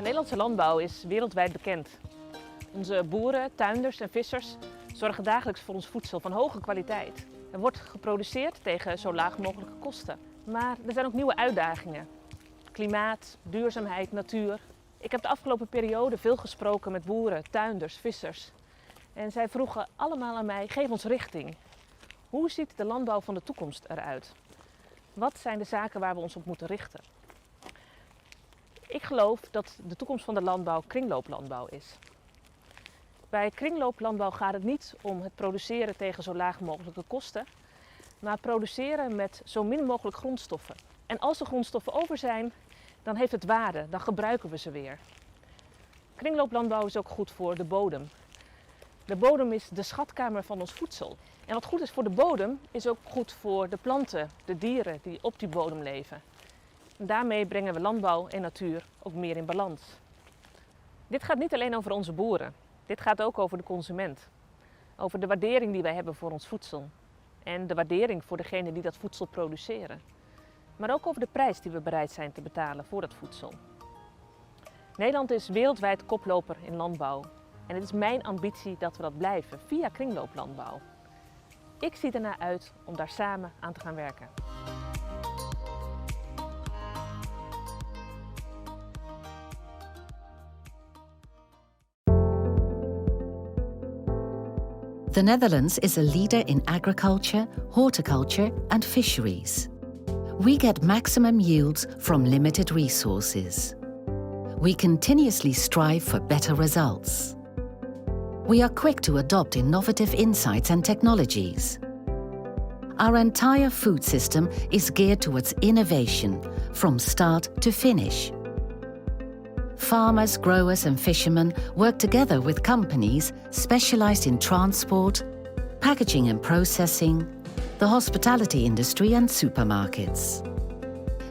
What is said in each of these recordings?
Nederlandse landbouw is wereldwijd bekend. Onze boeren, tuinders en vissers zorgen dagelijks voor ons voedsel van hoge kwaliteit. Er wordt geproduceerd tegen zo laag mogelijke kosten. Maar er zijn ook nieuwe uitdagingen. Klimaat, duurzaamheid, natuur. Ik heb de afgelopen periode veel gesproken met boeren, tuinders, vissers. En zij vroegen allemaal aan mij, geef ons richting. Hoe ziet de landbouw van de toekomst eruit? Wat zijn de zaken waar we ons op moeten richten? Ik geloof dat de toekomst van de landbouw kringlooplandbouw is. Bij kringlooplandbouw gaat het niet om het produceren tegen zo laag mogelijke kosten, maar produceren met zo min mogelijk grondstoffen. En als de grondstoffen over zijn, dan heeft het waarde, dan gebruiken we ze weer. Kringlooplandbouw is ook goed voor de bodem. De bodem is de schatkamer van ons voedsel. En wat goed is voor de bodem, is ook goed voor de planten, de dieren die op die bodem leven. En daarmee brengen we landbouw en natuur ook meer in balans. Dit gaat niet alleen over onze boeren. Dit gaat ook over de consument. Over de waardering die wij hebben voor ons voedsel. En de waardering voor degenen die dat voedsel produceren. Maar ook over de prijs die we bereid zijn te betalen voor dat voedsel. Nederland is wereldwijd koploper in landbouw. En het is mijn ambitie dat we dat blijven via kringlooplandbouw. Ik zie ernaar uit om daar samen aan te gaan werken. The Netherlands is a leader in agriculture, horticulture and fisheries. We get maximum yields from limited resources. We continuously strive for better results. We are quick to adopt innovative insights and technologies. Our entire food system is geared towards innovation from start to finish. Farmers, growers and fishermen work together with companies specialized in transport, packaging and processing, the hospitality industry and supermarkets.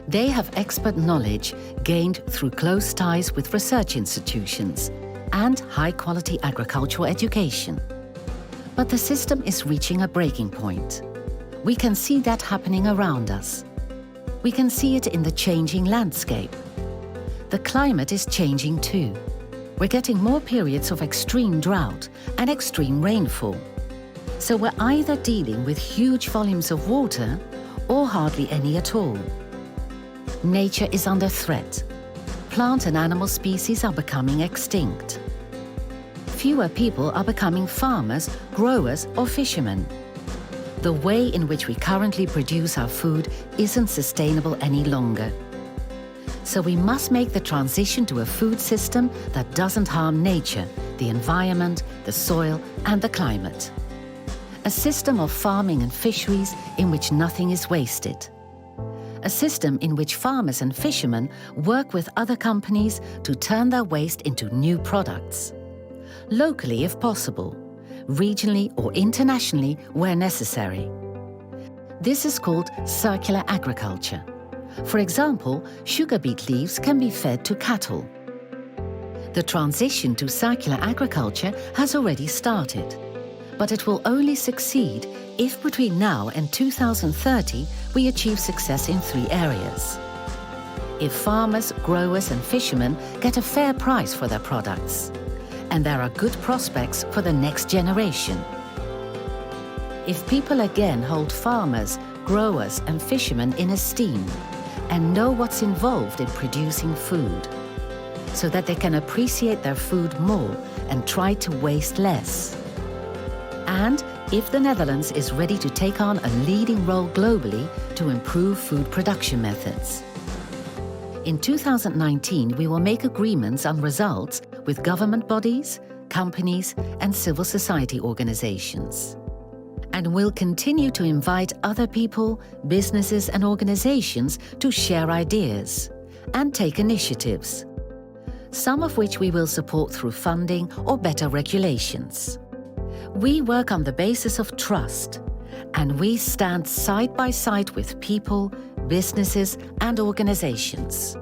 They have expert knowledge gained through close ties with research institutions and high-quality agricultural education. But the system is reaching a breaking point. We can see that happening around us. We can see it in the changing landscape. The climate is changing too. We're getting more periods of extreme drought and extreme rainfall. So we're either dealing with huge volumes of water or hardly any at all. Nature is under threat. Plant and animal species are becoming extinct. Fewer people are becoming farmers, growers or fishermen. The way in which we currently produce our food isn't sustainable any longer. So we must make the transition to a food system that doesn't harm nature, the environment, the soil and the climate. A system of farming and fisheries in which nothing is wasted. A system in which farmers and fishermen work with other companies to turn their waste into new products. Locally if possible, regionally or internationally where necessary. This is called circular agriculture. For example, sugar beet leaves can be fed to cattle. The transition to circular agriculture has already started, but it will only succeed if between now and 2030 we achieve success in 3 areas. If farmers, growers and fishermen get a fair price for their products, and there are good prospects for the next generation. If people again hold farmers, growers and fishermen in esteem, and know what's involved in producing food, so that they can appreciate their food more and try to waste less. And if the Netherlands is ready to take on a leading role globally to improve food production methods. In 2019, we will make agreements on results with government bodies, companies and civil society organizations. And we'll continue to invite other people, businesses and organizations to share ideas and take initiatives, some of which we will support through funding or better regulations. We work on the basis of trust, and we stand side by side with people, businesses and organizations.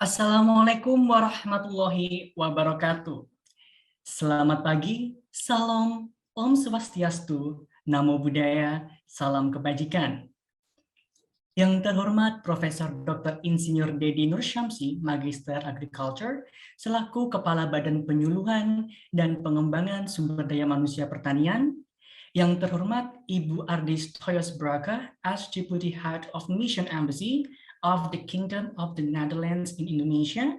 Assalamualaikum warahmatullahi wabarakatuh. Selamat pagi, salam, Om Swastiastu, Namo Buddhaya, salam kebajikan. Yang terhormat Profesor Dr. Insinyur Dedi Nursyamsi, Magister Agriculture, selaku Kepala Badan Penyuluhan dan Pengembangan Sumber Daya Manusia Pertanian. Yang terhormat Ibu Ardis Toyos Braga, as Deputy Head of Mission Embassy of the Kingdom of the Netherlands in Indonesia.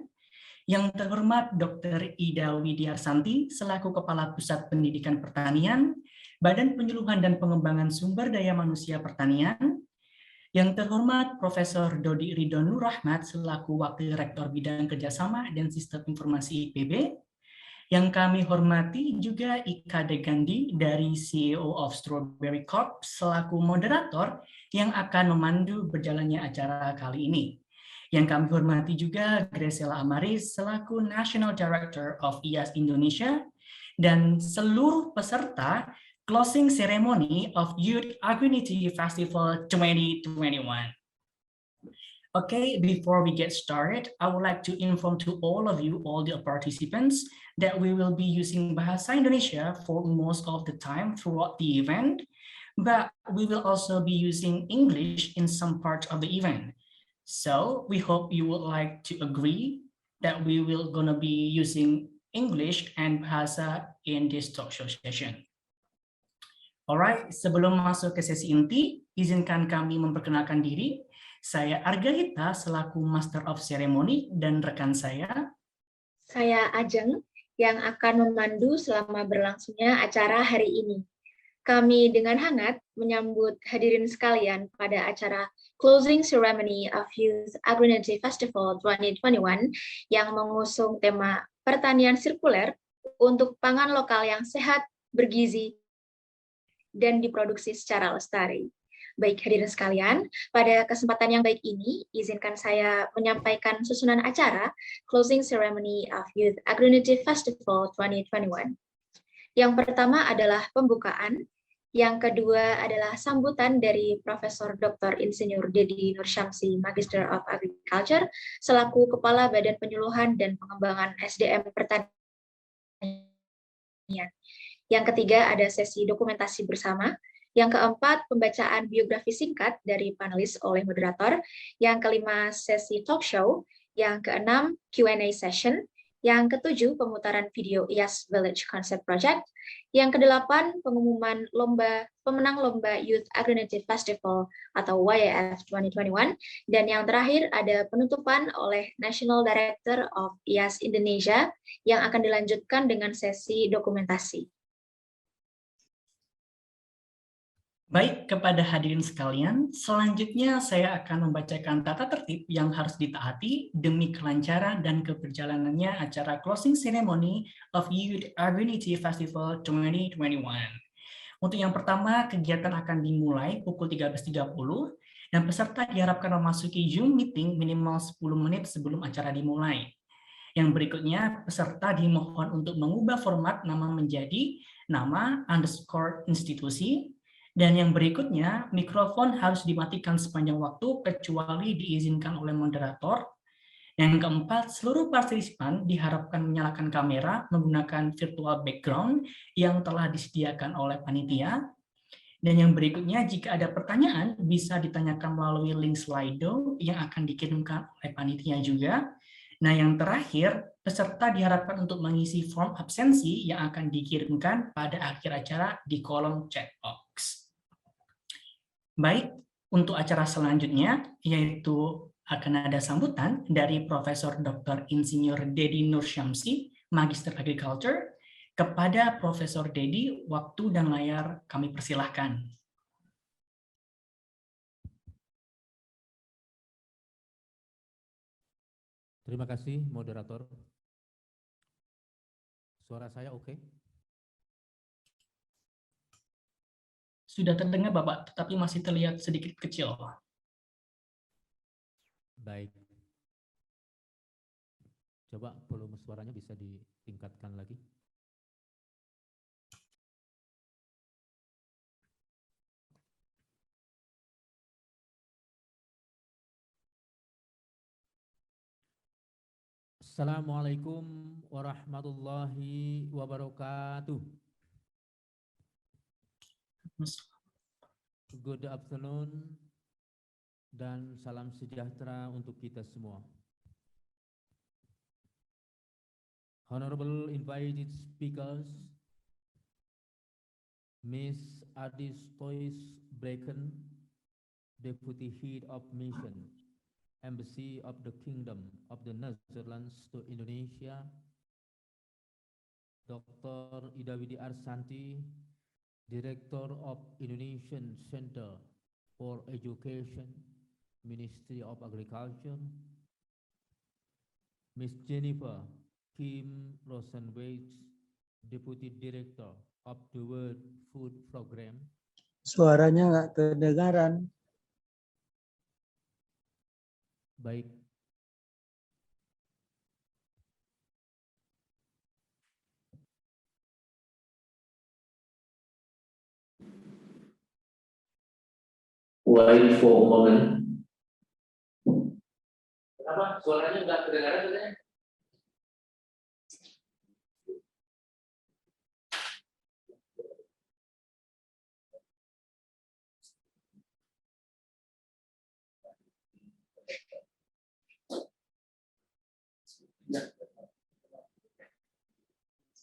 Yang terhormat Dr. Ida Widiarsanti, selaku Kepala Pusat Pendidikan Pertanian, Badan Penyuluhan dan Pengembangan Sumber Daya Manusia Pertanian. Yang terhormat Profesor Dodi Ridho Nur Rahmat, selaku Wakil Rektor Bidang Kerjasama dan Sistem Informasi IPB. Yang kami hormati juga Ika Degandi dari CEO of Strawberry Corp, selaku moderator yang akan memandu berjalannya acara kali ini. Yang kami hormati juga Graciela Amaris selaku National Director of IAS Indonesia, dan seluruh peserta closing ceremony of Youth Agrinity Festival 2021. Okay, before we get started, I would like to inform to all of you, all the participants, that we will be using Bahasa Indonesia for most of the time throughout the event, but we will also be using English in some parts of the event. So we hope you would like to agree that we will gonna be using English and Bahasa in this talk show session. Alright, sebelum masuk ke sesi inti, izinkan kami memperkenalkan diri. Saya Argalita selaku Master of Ceremony dan rekan saya Ajeng yang akan memandu selama berlangsungnya acara hari ini. Kami dengan hangat menyambut hadirin sekalian pada acara Closing Ceremony of Youth Agrinity Festival 2021 yang mengusung tema pertanian sirkuler untuk pangan lokal yang sehat, bergizi, dan diproduksi secara lestari. Baik hadirin sekalian, pada kesempatan yang baik ini, izinkan saya menyampaikan susunan acara Closing Ceremony of Youth Agrinity Festival 2021. Yang pertama adalah pembukaan, yang kedua adalah sambutan dari Profesor Dr. Insinyur Dedi Nursyamsi, Magister of Agriculture, selaku Kepala Badan Penyuluhan dan Pengembangan SDM Pertanian. Yang ketiga ada sesi dokumentasi bersama. Yang keempat, pembacaan biografi singkat dari panelis oleh moderator. Yang kelima, sesi talk show. Yang keenam, Q&A session. Yang ketujuh, pemutaran video IAS Village Concept Project. Yang kedelapan, pengumuman pemenang lomba Youth Agrinity Festival atau YAF 2021. Dan yang terakhir, ada penutupan oleh National Director of IAS Indonesia yang akan dilanjutkan dengan sesi dokumentasi. Baik, kepada hadirin sekalian, selanjutnya saya akan membacakan tata tertib yang harus ditaati demi kelancaran dan keberjalanannya acara closing ceremony of Youth Agrinity Festival 2021. Untuk yang pertama, kegiatan akan dimulai pukul 13.30 dan peserta diharapkan memasuki Zoom meeting minimal 10 menit sebelum acara dimulai. Yang berikutnya, peserta dimohon untuk mengubah format nama menjadi nama _ institusi. Dan yang berikutnya, mikrofon harus dimatikan sepanjang waktu kecuali diizinkan oleh moderator. Dan yang keempat, seluruh partisipan diharapkan menyalakan kamera menggunakan virtual background yang telah disediakan oleh panitia. Dan yang berikutnya, jika ada pertanyaan, bisa ditanyakan melalui link Slido yang akan dikirimkan oleh panitia juga. Nah, yang terakhir, peserta diharapkan untuk mengisi form absensi yang akan dikirimkan pada akhir acara di kolom chat box. Baik, untuk acara selanjutnya, yaitu akan ada sambutan dari Profesor Dr. Insinyur Dedi Nursyamsi, Magister Agriculture. Kepada Profesor Dedi, waktu dan layar kami persilahkan. Terima kasih, moderator. Suara saya oke? Sudah terdengar, Bapak, tetapi masih terlihat sedikit kecil. Baik. Coba volume suaranya bisa ditingkatkan lagi. Assalamualaikum warahmatullahi wabarakatuh. Good afternoon dan salam sejahtera untuk kita semua. Honorable invited speakers, Miss Adis Toys Breken, Deputy Head of Mission, Embassy of the Kingdom of the Netherlands to Indonesia, Dr. Ida Widi Arsanti, Director of Indonesian Center for Education, Ministry of Agriculture, Miss Jennifer Kim Rosenweitz, Deputy Director of the World Food Program. Suaranya nggak kedengaran. Baik. Wait for a moment. Kenapa suaranya nggak kedengaran katanya?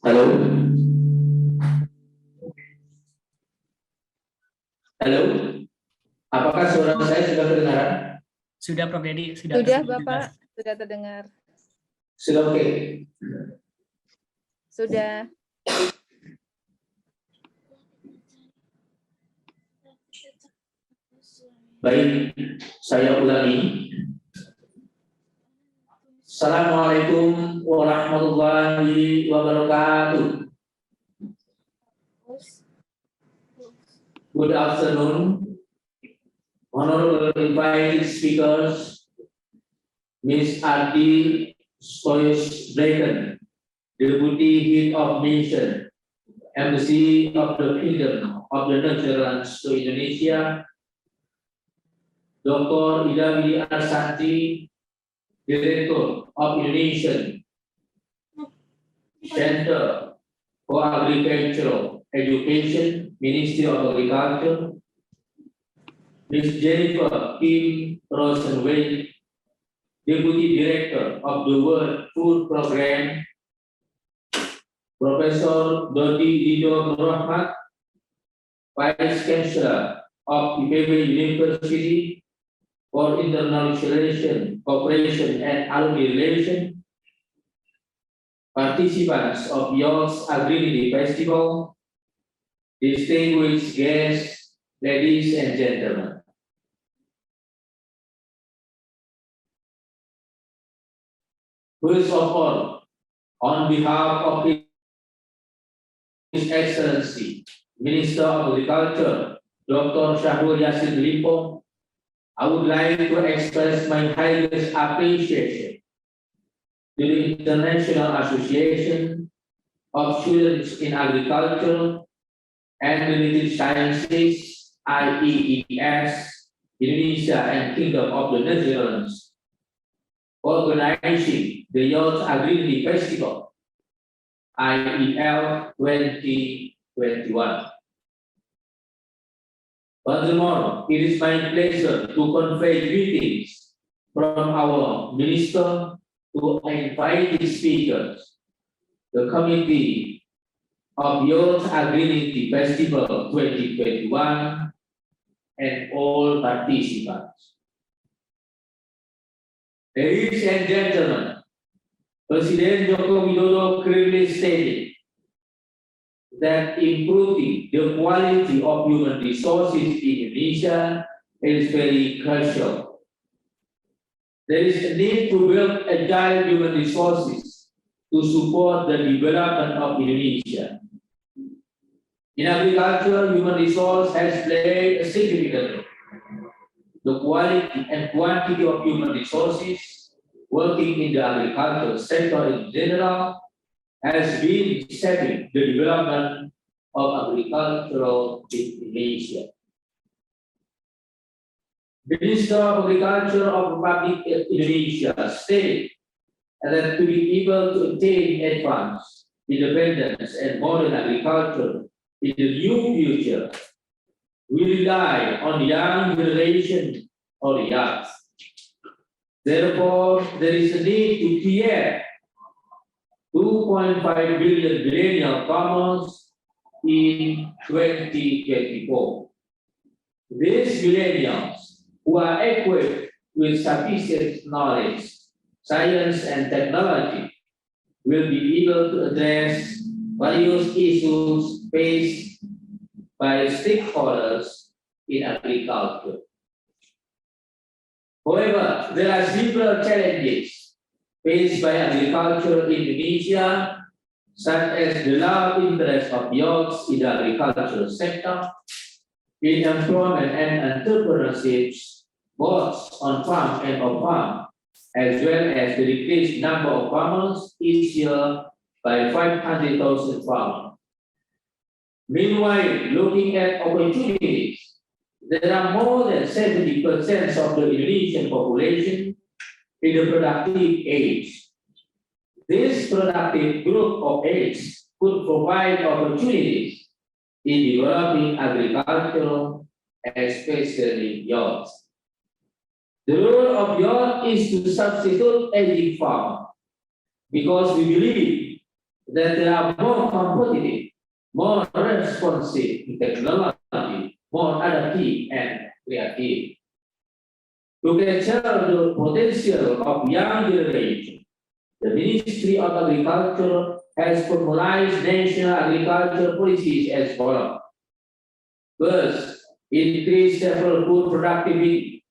Halo? Halo? Apakah suara saya sudah kedengaran? Sudah, Prof. Dedi. Sudah terdengar Bapak, jelas. sudah terdengar. Sudah oke? Sudah. Baik, saya ulangi. Assalamualaikum warahmatullahi wabarakatuh. Good afternoon, honorable invited speakers, Miss Adi Stoys Breken, Deputy Head of Mission, Embassy of the Kingdom of the Netherlands to Indonesia, Dr. Ida Widi Arsanti, Director of Indonesian Center for Agricultural Education, Ministry of Agriculture, Ms. Jennifer Kim Rosenweitz, Deputy Director of the World Food Program, Professor Dodi Dido Rahmat, Vice Chancellor of IPB University for International Relations, Cooperation and Alumni Relations, participants of YOS Agrinity Festival, distinguished guests, ladies and gentlemen. First of all, on behalf of His Excellency, Minister of Agriculture, Dr. Syahrul Yassin Limpo, I would like to express my highest appreciation to the International Association of Students in Agriculture and Related Sciences, IEES, Indonesia and Kingdom of the Netherlands, for organizing the Youth Agrinity Festival, IEL 2021. Furthermore, it is my pleasure to convey greetings from our Minister to invited speakers, the Committee of Youth Agrinity Festival 2021, and all participants. Ladies and gentlemen, Presiden Joko Widodo clearly stated that improving the quality of human resources in Indonesia is very crucial. There is a need to build agile human resources to support the development of Indonesia. In agriculture, human resource has played a significant role. The quality and quantity of human resources working in the agricultural sector in general has been shaping the development of agricultural in Indonesia. The Minister of Agriculture of Republic Indonesia stated and that to be able to attain advanced independence and modern agriculture in the new future, we rely on the young generation or the youth. Therefore, there is a need to create 2.5 billion millennial farmers in 2024. These millennials who are equipped with sufficient knowledge, science, and technology will be able to address various issues faced by stakeholders in agriculture. However, there are several challenges faced by agriculture in Indonesia, such as the low interest of youths in the agricultural sector, in employment and entrepreneurship, both on farm and off farm, as well as the decreased number of farmers each year by 500,000 farmers. Meanwhile, looking at opportunities, there are more than 70% of the Indonesian population in the productive age. This productive group of age could provide opportunities in developing agriculture, especially youth. The role of youth is to substitute aging farmers because we believe that they are more competitive, more responsive to technology, more adaptive and creative. To capture the potential of young generation, the Ministry of Agriculture has formalized national agriculture policies as follows. First, increase several food productivity.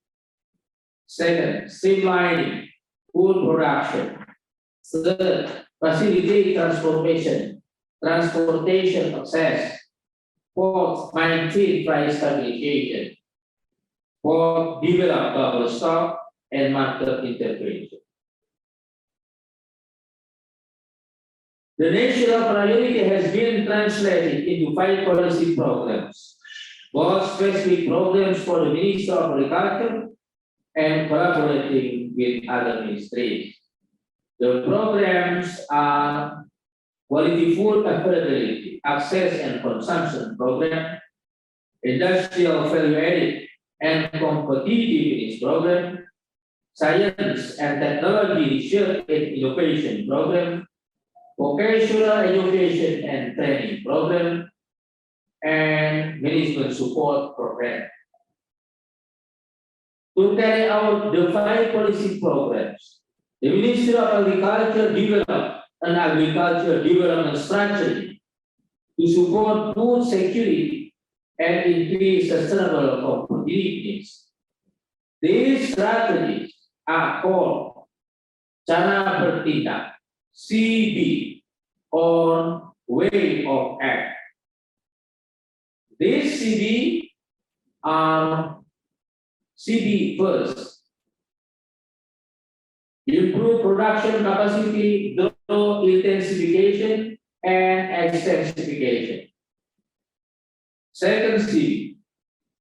Second, streamlining food production. Third, facilitate transportation access. Fourth, maintain price stabilization. Fourth, develop buffer stock and market integration. The national priority has been translated into 5 policy programs, both specific programs for the Ministry of Agriculture and collaborating with other ministries. The programs are Quality Food Affordability, Access and Consumption Program, Industrial Value Added and Competitiveness Program, Science and Technology Research and Innovation Program, Vocational Education and Training Program, and Management Support Program. To carry out the 5 policy programs, the Ministry of Agriculture developed an agriculture development strategy to support food security and increase sustainable competitiveness. These strategies are called Cara Bertindak, CB, or Way of Act. These CB are CB first. Improve production capacity through intensification and extensification. Second CB,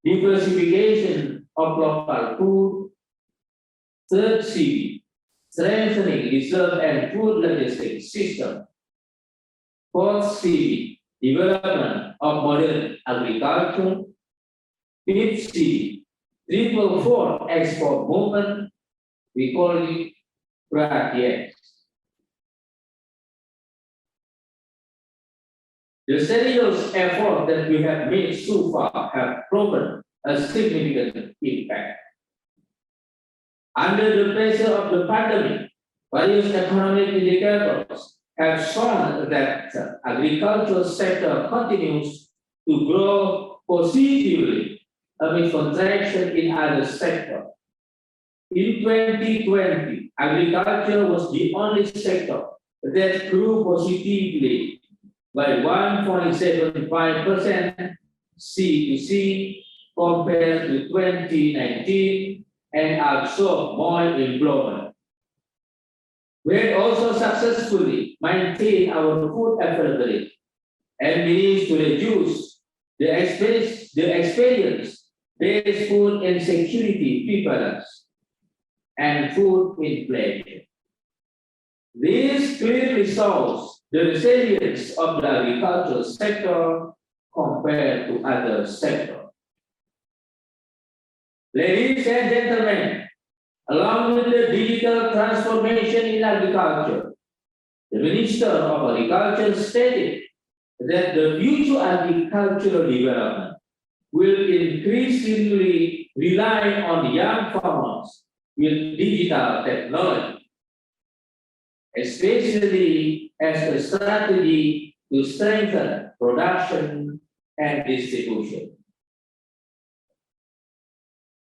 diversification of local food. Third CB, strengthening reserve and food logistics system. Fourth CB, development of modern agriculture. Fifth CB, 444 export movement. We call it Perhatian. The serious effort that we have made so far have proven a significant impact. Under the pressure of the pandemic, various economic indicators have shown that the agricultural sector continues to grow positively amid contraction in other sectors. In 2020, agriculture was the only sector that grew positively by 1.75% C2C compared to 2019 and absorbed more employment. We had also successfully maintained our food availability and managed to reduce the experience-based food insecurity prevalence and food inflation. This clearly shows the resilience of the agricultural sector compared to other sectors. Ladies and gentlemen, along with the digital transformation in agriculture, the Minister of Agriculture stated that the future agricultural development will increasingly rely on young farmers with digital technology, especially as a strategy to strengthen production and distribution.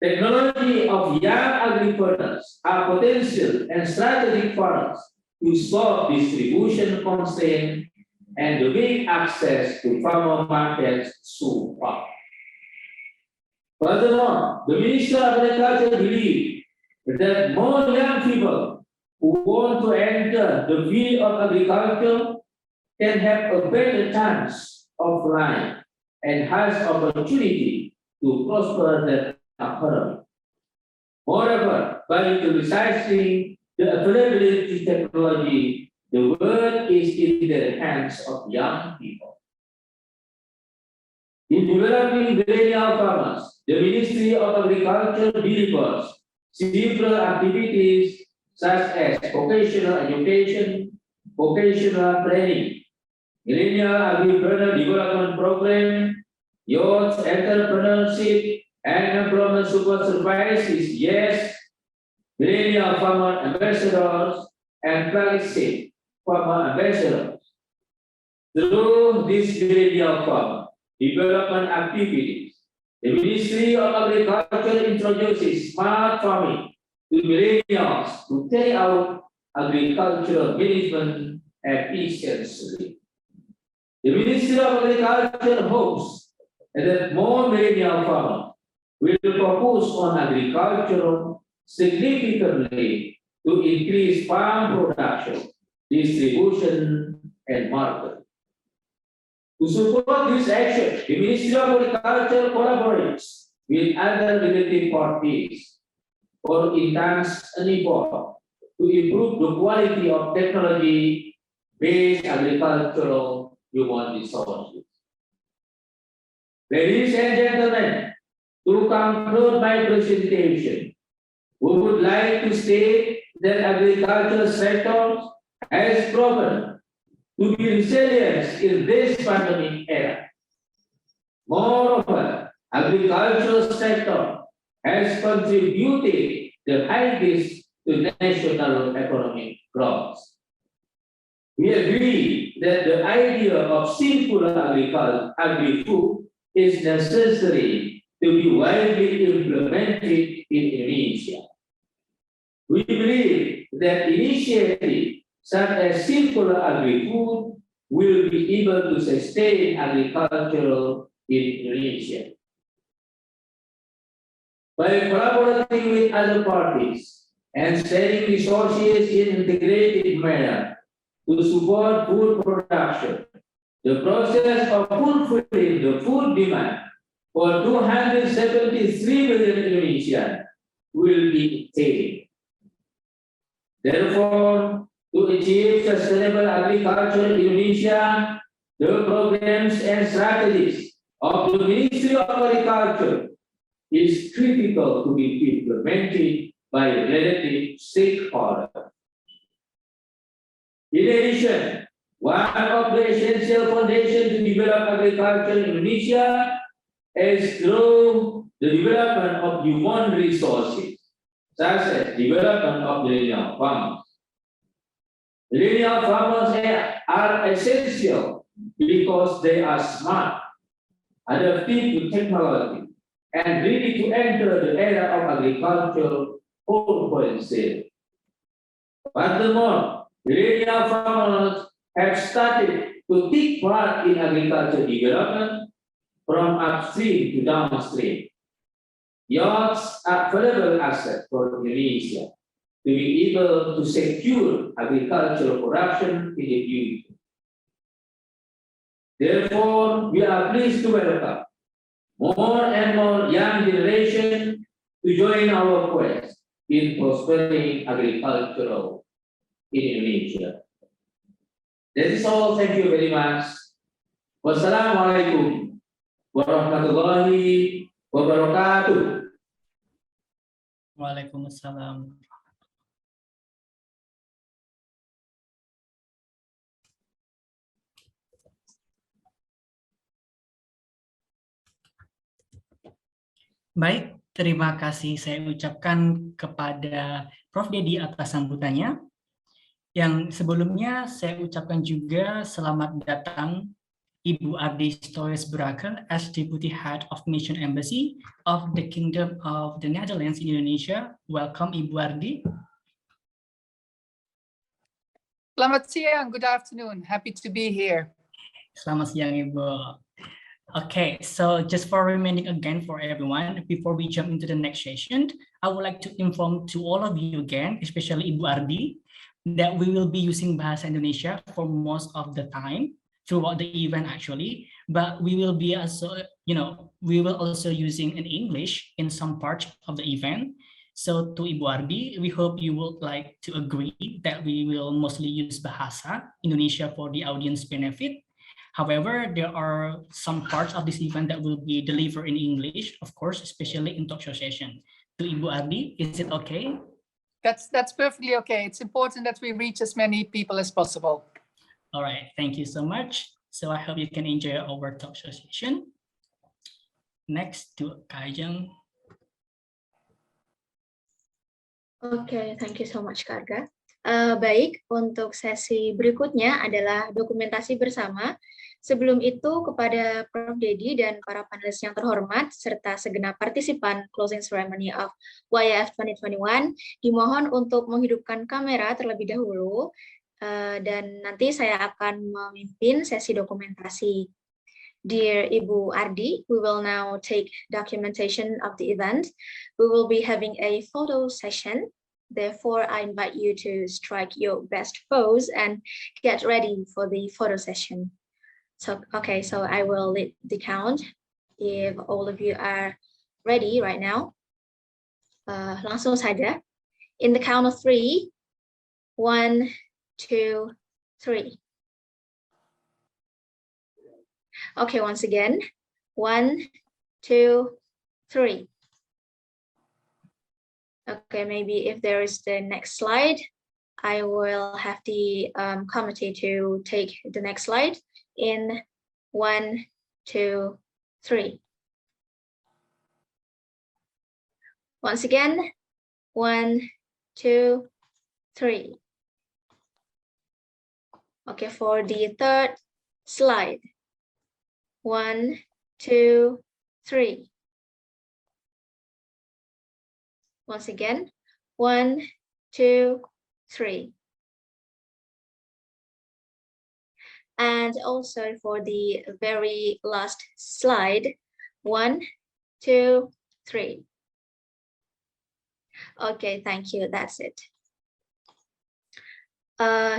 Technology of young agripreneurs are potential and strategic farmers to solve distribution constraints and to make access to farmer markets so far. Furthermore, the Minister of Agriculture believes that more young people who want to enter the field of agriculture can have a better chance of life and has opportunity to prosper their economy. Moreover, by utilizing the availability technology, the world is in the hands of young people. In developing millennial farmers, the Ministry of Agriculture delivers several activities such as vocational education, vocational training, millennial agripreneur development program, youth entrepreneurship, and employment support services, yes, millennial farmer ambassadors, and flagship farmer ambassadors. Through these millennial farmer development activities, the Ministry of Agriculture introduces smart farming to millennials to carry out agricultural management efficiently. The Ministry of Agriculture hopes that more millennial farmers will focus on agriculture significantly to increase farm production, distribution, and market. To support this action, the Ministry of Agriculture collaborates with other related parties for enhanced effort to improve the quality of technology-based agricultural human resources. Ladies and gentlemen, to conclude my presentation, we would like to state that agricultural sector has proven to be resilient in this pandemic era. Moreover, agricultural sector has contributed the highest to national economic growth. We agree that the idea of circular agrifood is necessary to be widely implemented in Indonesia. We believe that initiatives such as circular agrifood will be able to sustain agriculture in Indonesia. By collaborating with other parties and sharing resources in integrated manner to support food production, the process of fulfilling the food demand for 273 million Indonesians will be attained. Therefore, to achieve sustainable agriculture in Indonesia, the programs and strategies of the Ministry of Agriculture is critical to be implemented by related stakeholders. In addition, one of the essential foundations to develop agriculture in Indonesia is through the development of human resources, such as development of millennial farmers. Millennial farmers are essential because they are smart, adaptive to technology, and ready to enter the era of agriculture 4.0. Furthermore, millennial farmers have started to take part in agriculture development from upstream to downstream. Youths are valuable asset for Indonesia to be able to secure agricultural production in the future. Therefore, we are pleased to welcome more and more young generation to join our quest in prospering agricultural in Indonesia. That is all. Thank you very much. Wassalamualaikum warahmatullahi wabarakatuh. Waalaikumsalam. Baik, terima kasih saya ucapkan kepada Prof. Dedi atas sambutannya. Yang sebelumnya saya ucapkan juga selamat datang Ibu Ardi Stories-Brakel as Deputy Head of Mission Embassy of the Kingdom of the Netherlands in Indonesia. Welcome Ibu Ardi. Selamat siang, good afternoon. Happy to be here. Selamat siang Ibu. Okay, so just for reminding again for everyone, before we jump into the next session, I would like to inform to all of you again, especially Ibu Ardi, that we will be using Bahasa Indonesia for most of the time throughout the event actually, but we will be also, we will also using in English in some parts of the event. So to Ibu Ardi, we hope you would like to agree that we will mostly use Bahasa Indonesia for the audience benefit. However, there are some parts of this event that will be delivered in English, of course, especially in talk show session. To Ibu Ardi, is it okay? That's perfectly okay. It's important that we reach as many people as possible. All right, thank you so much. So I hope you can enjoy our talk show session. Next to Kajang. Oke, thank you so much, Kak Arga. Baik, untuk sesi berikutnya adalah dokumentasi bersama. Sebelum itu, kepada Prof. Dedi dan para panelis yang terhormat, serta segenap partisipan closing ceremony of YF 2021, dimohon untuk menghidupkan kamera terlebih dahulu, dan nanti saya akan memimpin sesi dokumentasi. Dear Ibu Ardi, we will now take documentation of the event. We will be having a photo session. Therefore, I invite you to strike your best pose and get ready for the photo session. So, okay, so I will lead the count. If all of you are ready right now, langsung saja. In the count of 3, 1, 2, 3. Okay, once again, 1, 2, 3. Okay, maybe if there is the next slide, I will have the committee to take the next slide in 1, 2, 3. Once again, 1, 2, 3. Okay, for the third slide, 1, 2, 3. Once again, 1, 2, 3. And also for the very last slide, 1, 2, 3. Okay, thank you. That's it.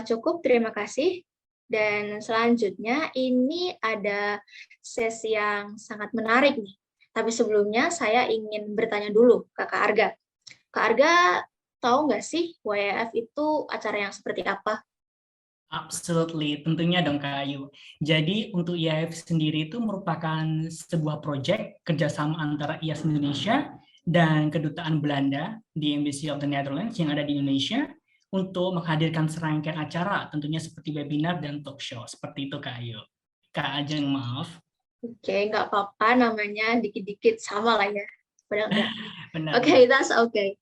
Cukup, terima kasih. Dan selanjutnya ini ada sesi yang sangat menarik nih. Tapi sebelumnya saya ingin bertanya dulu ke Kak Arga. Kak Arga tahu nggak sih YF itu acara yang seperti apa? Absolutely, tentunya dong Kak Ayu. Jadi untuk IAF sendiri itu merupakan sebuah proyek kerjasama antara IAS Indonesia dan Kedutaan Belanda di Embassy of the Netherlands yang ada di Indonesia untuk menghadirkan serangkaian acara, tentunya seperti webinar dan talk show. Seperti itu Kak Ayu. Kak Ajeng, maaf. Oke, nggak apa-apa, namanya dikit-dikit sama lah ya. Padahal enggak. Benar. Oke, that's okay.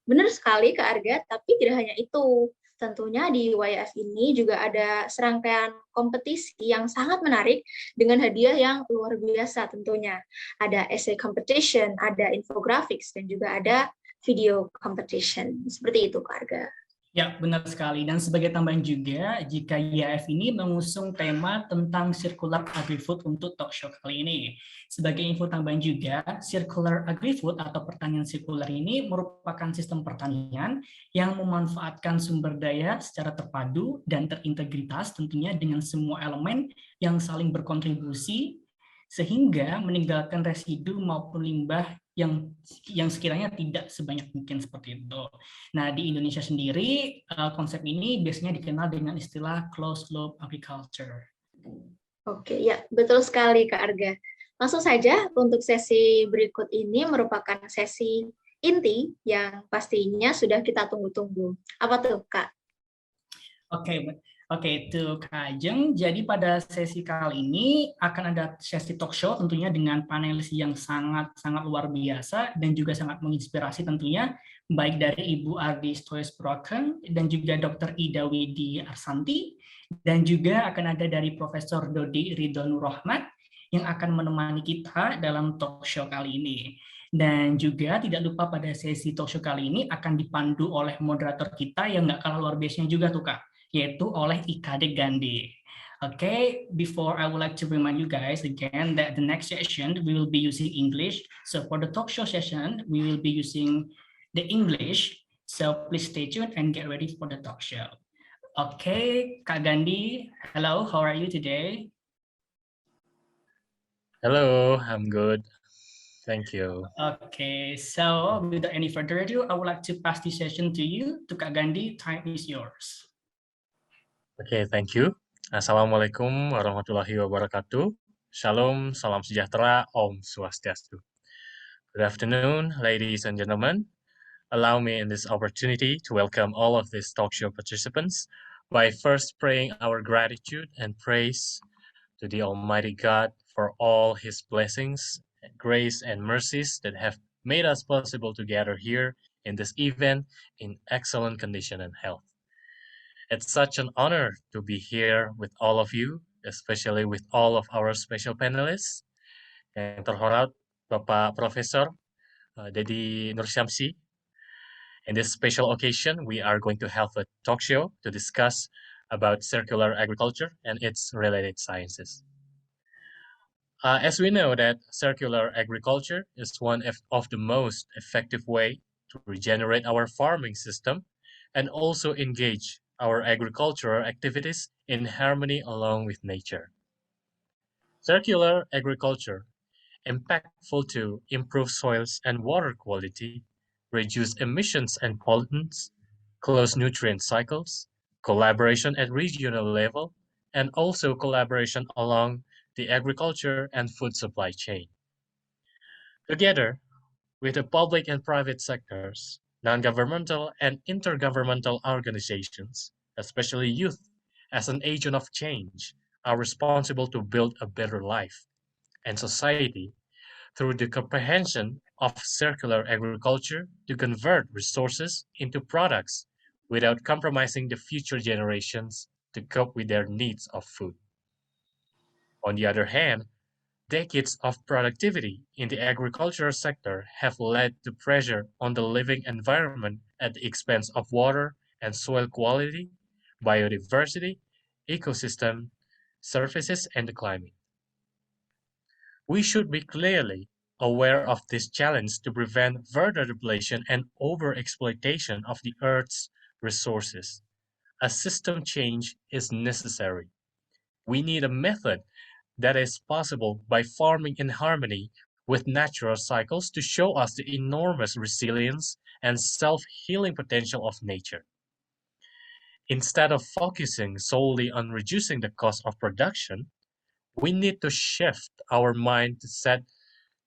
Benar sekali Kak Arga, tapi tidak hanya itu. Tentunya di YF ini juga ada serangkaian kompetisi yang sangat menarik dengan hadiah yang luar biasa tentunya. Ada essay competition, ada infographics, dan juga ada video competition. Seperti itu Kak Arga. Ya, benar sekali. Dan sebagai tambahan juga, jika IAF ini mengusung tema tentang Circular Agrifood untuk talk show kali ini. Sebagai info tambahan juga, Circular Agrifood atau pertanian sirkular ini merupakan sistem pertanian yang memanfaatkan sumber daya secara terpadu dan terintegritas tentunya dengan semua elemen yang saling berkontribusi sehingga meninggalkan residu maupun limbah yang sekiranya tidak sebanyak mungkin seperti itu. Nah, di Indonesia sendiri konsep ini biasanya dikenal dengan istilah closed loop agriculture. Oke, ya betul sekali Kak Arga. Langsung saja untuk sesi berikut ini merupakan sesi inti yang pastinya sudah kita tunggu-tunggu. Apa tuh Kak? Oke, itu Kak Ajeng. Jadi pada sesi kali ini akan ada sesi talk show tentunya dengan panelis yang sangat luar biasa dan juga sangat menginspirasi tentunya, baik dari Ibu Ardi Stoes Broken dan juga Dr. Ida Widi Arsanti, dan juga akan ada dari Profesor Dodi Ridho Nurrohmat yang akan menemani kita dalam talk show kali ini. Dan juga tidak lupa pada sesi talk show kali ini akan dipandu oleh moderator kita yang nggak kalah luar biasanya juga tuh Kak, yaitu oleh Ikade Gandhi. Okay, before I would like to remind you guys again that the next session we will be using English. So for the talk show session, we will be using the English. So please stay tuned and get ready for the talk show. Okay, Kak Gandhi, hello, how are you today? Hello, I'm good. Thank you. Okay, so without any further ado, I would like to pass the session to you, to Kak Gandhi. Time is yours. Okay, thank you. Assalamualaikum warahmatullahi wabarakatuh. Shalom, salam sejahtera, Om Swastiastu. Good afternoon, ladies and gentlemen. Allow me in this opportunity to welcome all of these talk show participants by first praying our gratitude and praise to the Almighty God for all His blessings, grace, and mercies that have made us possible to gather here in this event in excellent condition and health. It's such an honor to be here with all of you, especially with all of our special panelists. Yang terhormat Bapak Profesor Dedi Nursyamsi. In this special occasion, we are going to have a talk show to discuss about circular agriculture and its related sciences. As we know that circular agriculture is one of the most effective way to regenerate our farming system and also engage our agricultural activities in harmony along with nature. Circular agriculture, impactful to improve soils and water quality, reduce emissions and pollutants, close nutrient cycles, collaboration at regional level, and also collaboration along the agriculture and food supply chain. Together, with the public and private sectors, non-governmental and intergovernmental organizations, especially youth, as an agent of change, are responsible to build a better life and society through the comprehension of circular agriculture to convert resources into products without compromising the future generations to cope with their needs of food. On the other hand, decades of productivity in the agricultural sector have led to pressure on the living environment at the expense of water and soil quality, biodiversity, ecosystem, services, and the climate. We should be clearly aware of this challenge to prevent further depletion and overexploitation of the Earth's resources. A system change is necessary. We need a method that is possible by farming in harmony with natural cycles to show us the enormous resilience and self-healing potential of nature. Instead of focusing solely on reducing the cost of production, we need to shift our mindset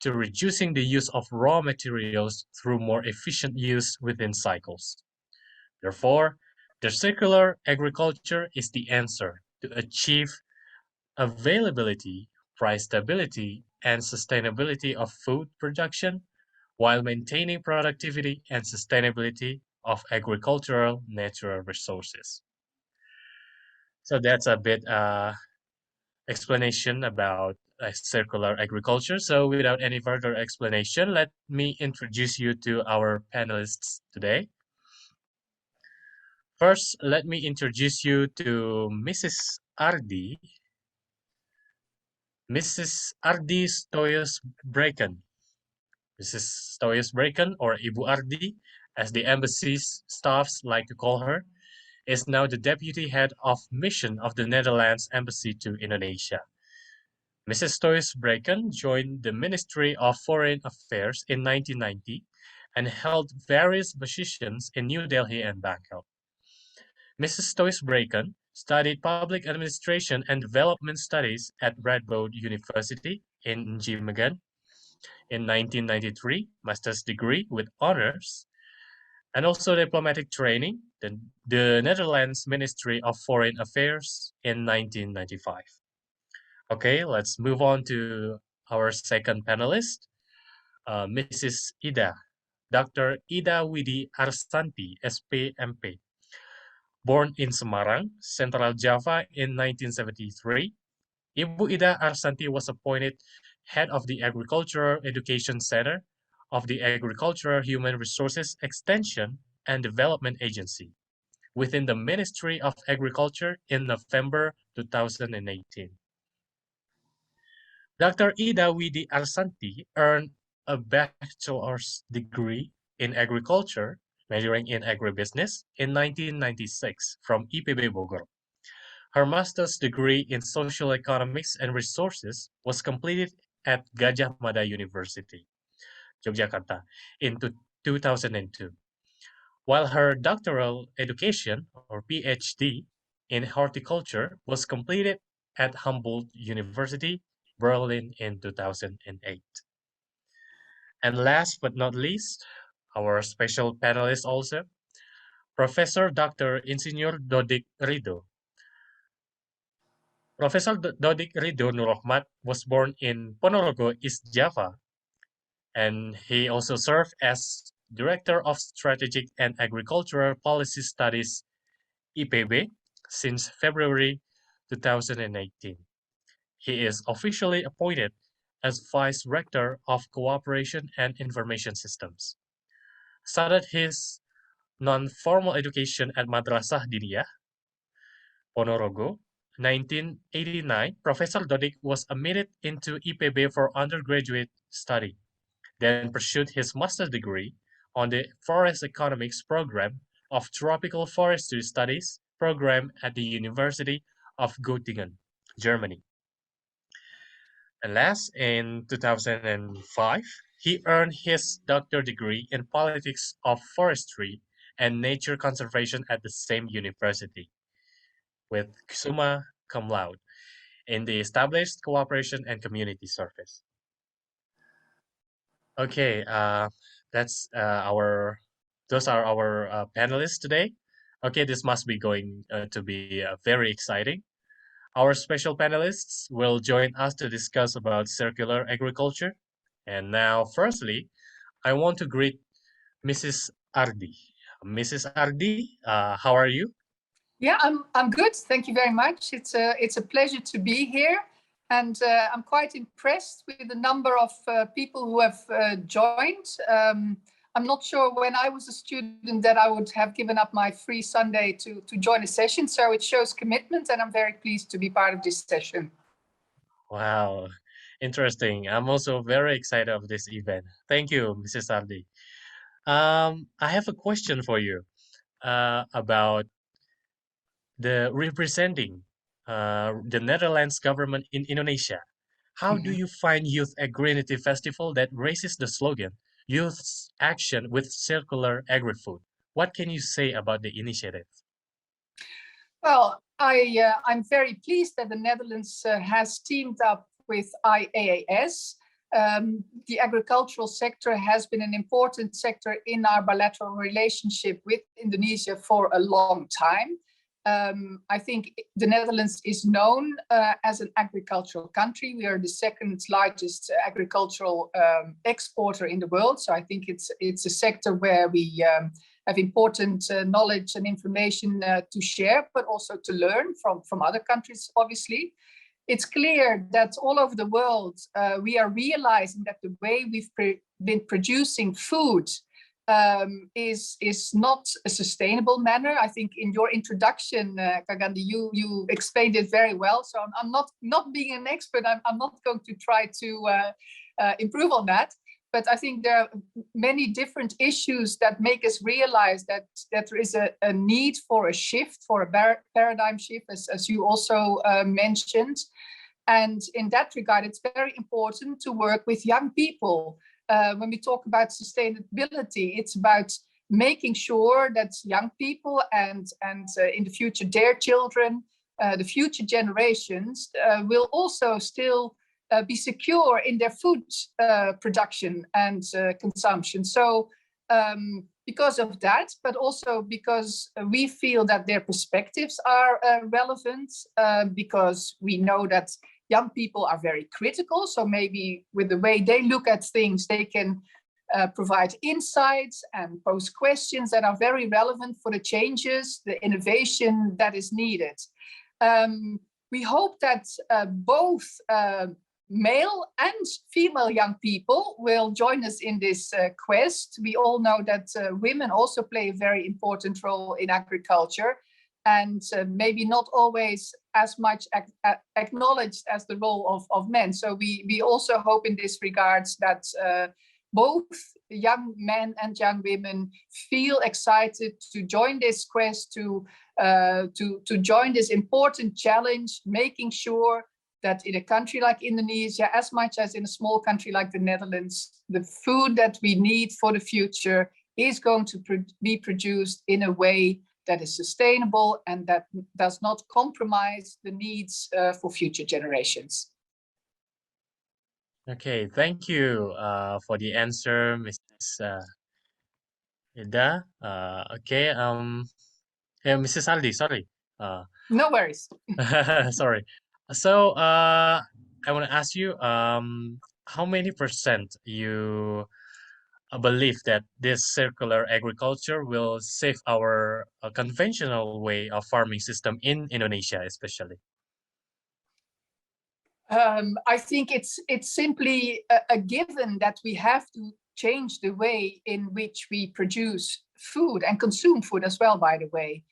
to reducing the use of raw materials through more efficient use within cycles. Therefore, the circular agriculture is the answer to achieve availability, price stability, and sustainability of food production while maintaining productivity and sustainability of agricultural natural resources. So that's a bit explanation about circular agriculture. So without any further explanation, let me introduce you to our panelists today. First, let me introduce you to Mrs. Ardi Stoyes Breken. Mrs. Stoyes Breken, or Ibu Ardi, as the embassy's staffs like to call her, is now the deputy head of mission of the Netherlands Embassy to Indonesia. Mrs. Stoys-Breken joined the Ministry of Foreign Affairs in 1990 and held various positions in New Delhi and Bangkok. Mrs. Stoys-Breken studied Public Administration and Development Studies at Radboud University in Nijmegen in 1993, master's degree with honors, and also diplomatic training, the Netherlands Ministry of Foreign Affairs in 1995. Okay, let's move on to our second panelist, Mrs. Ida, Dr. Ida Widi Arsanti, SPMP. Born in Semarang, Central Java in 1973, Ibu Ida Arsanti was appointed head of the Agricultural Education Center of the Agricultural Human Resources Extension and Development Agency within the Ministry of Agriculture in November 2018. Dr. Ida Widi Arsanti earned a bachelor's degree in agriculture, majoring in agribusiness, in 1996 from IPB Bogor. Her master's degree in social economics and resources was completed at Gajah Mada University, Yogyakarta, in 2002, while her doctoral education, or PhD, in horticulture was completed at Humboldt University, Berlin in 2008. And last but not least, our special panelist also, Professor Dr. Insinyur Dodik Ridho. Professor Dodik Ridho Nurrohmat was born in Ponorogo, East Java, and he also served as Director of Strategic and Agricultural Policy Studies, IPB, since February 2018. He is officially appointed as Vice Rector of Cooperation and Information Systems. Started his non-formal education at Madrasah Diniyah, Ponorogo. 1989, Professor Dodik was admitted into IPB for undergraduate study, then pursued his master's degree on the Forest Economics program of Tropical Forestry Studies program at the University of Göttingen, Germany. And last, in 2005, he earned his doctorate degree in Politics of Forestry and Nature Conservation at the same university, with summa cum laude in the established cooperation and community service. Okay, those are our panelists today. Okay, this must be going to be very exciting. Our special panelists will join us to discuss about circular agriculture. And now, firstly, I want to greet Mrs. Ardi. Mrs. Ardi, how are you? Yeah, I'm good. Thank you very much. It's a pleasure to be here, and I'm quite impressed with the number of people who have joined. I'm not sure when I was a student that I would have given up my free Sunday to join a session. So it shows commitment, and I'm very pleased to be part of this session. Wow, interesting. I'm also very excited of this event. Thank you, Mrs. Ardi. I have a question for you about the representing the Netherlands government in Indonesia. How do you find Youth Agrinity Festival that raises the slogan, Youth's Action with Circular Agrifood? What can you say about the initiative? Well, I'm very pleased that the Netherlands has teamed up with IAAS. The agricultural sector has been an important sector in our bilateral relationship with Indonesia for a long time. I think the Netherlands is known as an agricultural country. We are the second largest agricultural exporter in the world. So I think it's a sector where we have important knowledge and information to share, but also to learn from other countries, obviously. It's clear that all over the world, we are realizing that the way we've been producing food is not a sustainable manner. I think in your introduction, Kagandi, you explained it very well. So I'm not being an expert. I'm not going to try to improve on that. But I think there are many different issues that make us realize that there is a need for a shift, for a paradigm shift, as you also mentioned. And in that regard, it's very important to work with young people. When we talk about sustainability, it's about making sure that young people and in the future their children, the future generations will also still be secure in their food production and consumption. So because of that, but also because we feel that their perspectives are relevant, because we know that young people are very critical. So maybe with the way they look at things, they can provide insights and pose questions that are very relevant for the changes, the innovation that is needed. We hope that both male and female young people will join us in this quest. We all know that women also play a very important role in agriculture, and maybe not always as much acknowledged as the role of men. So we also hope in this regards that both young men and young women feel excited to join this quest, to join this important challenge, making sure that in a country like Indonesia, as much as in a small country like the Netherlands, the food that we need for the future is going to be produced in a way that is sustainable and that does not compromise the needs for future generations. Okay, thank you for the answer, Mrs. Ida. Okay, yeah, Mrs. Aldi, sorry. No worries. Sorry. So, I want to ask you, how many percent you believe that this circular agriculture will save our conventional way of farming system in Indonesia, especially? I think it's simply a given that we have to change the way in which we produce food and consume food as well, by the way.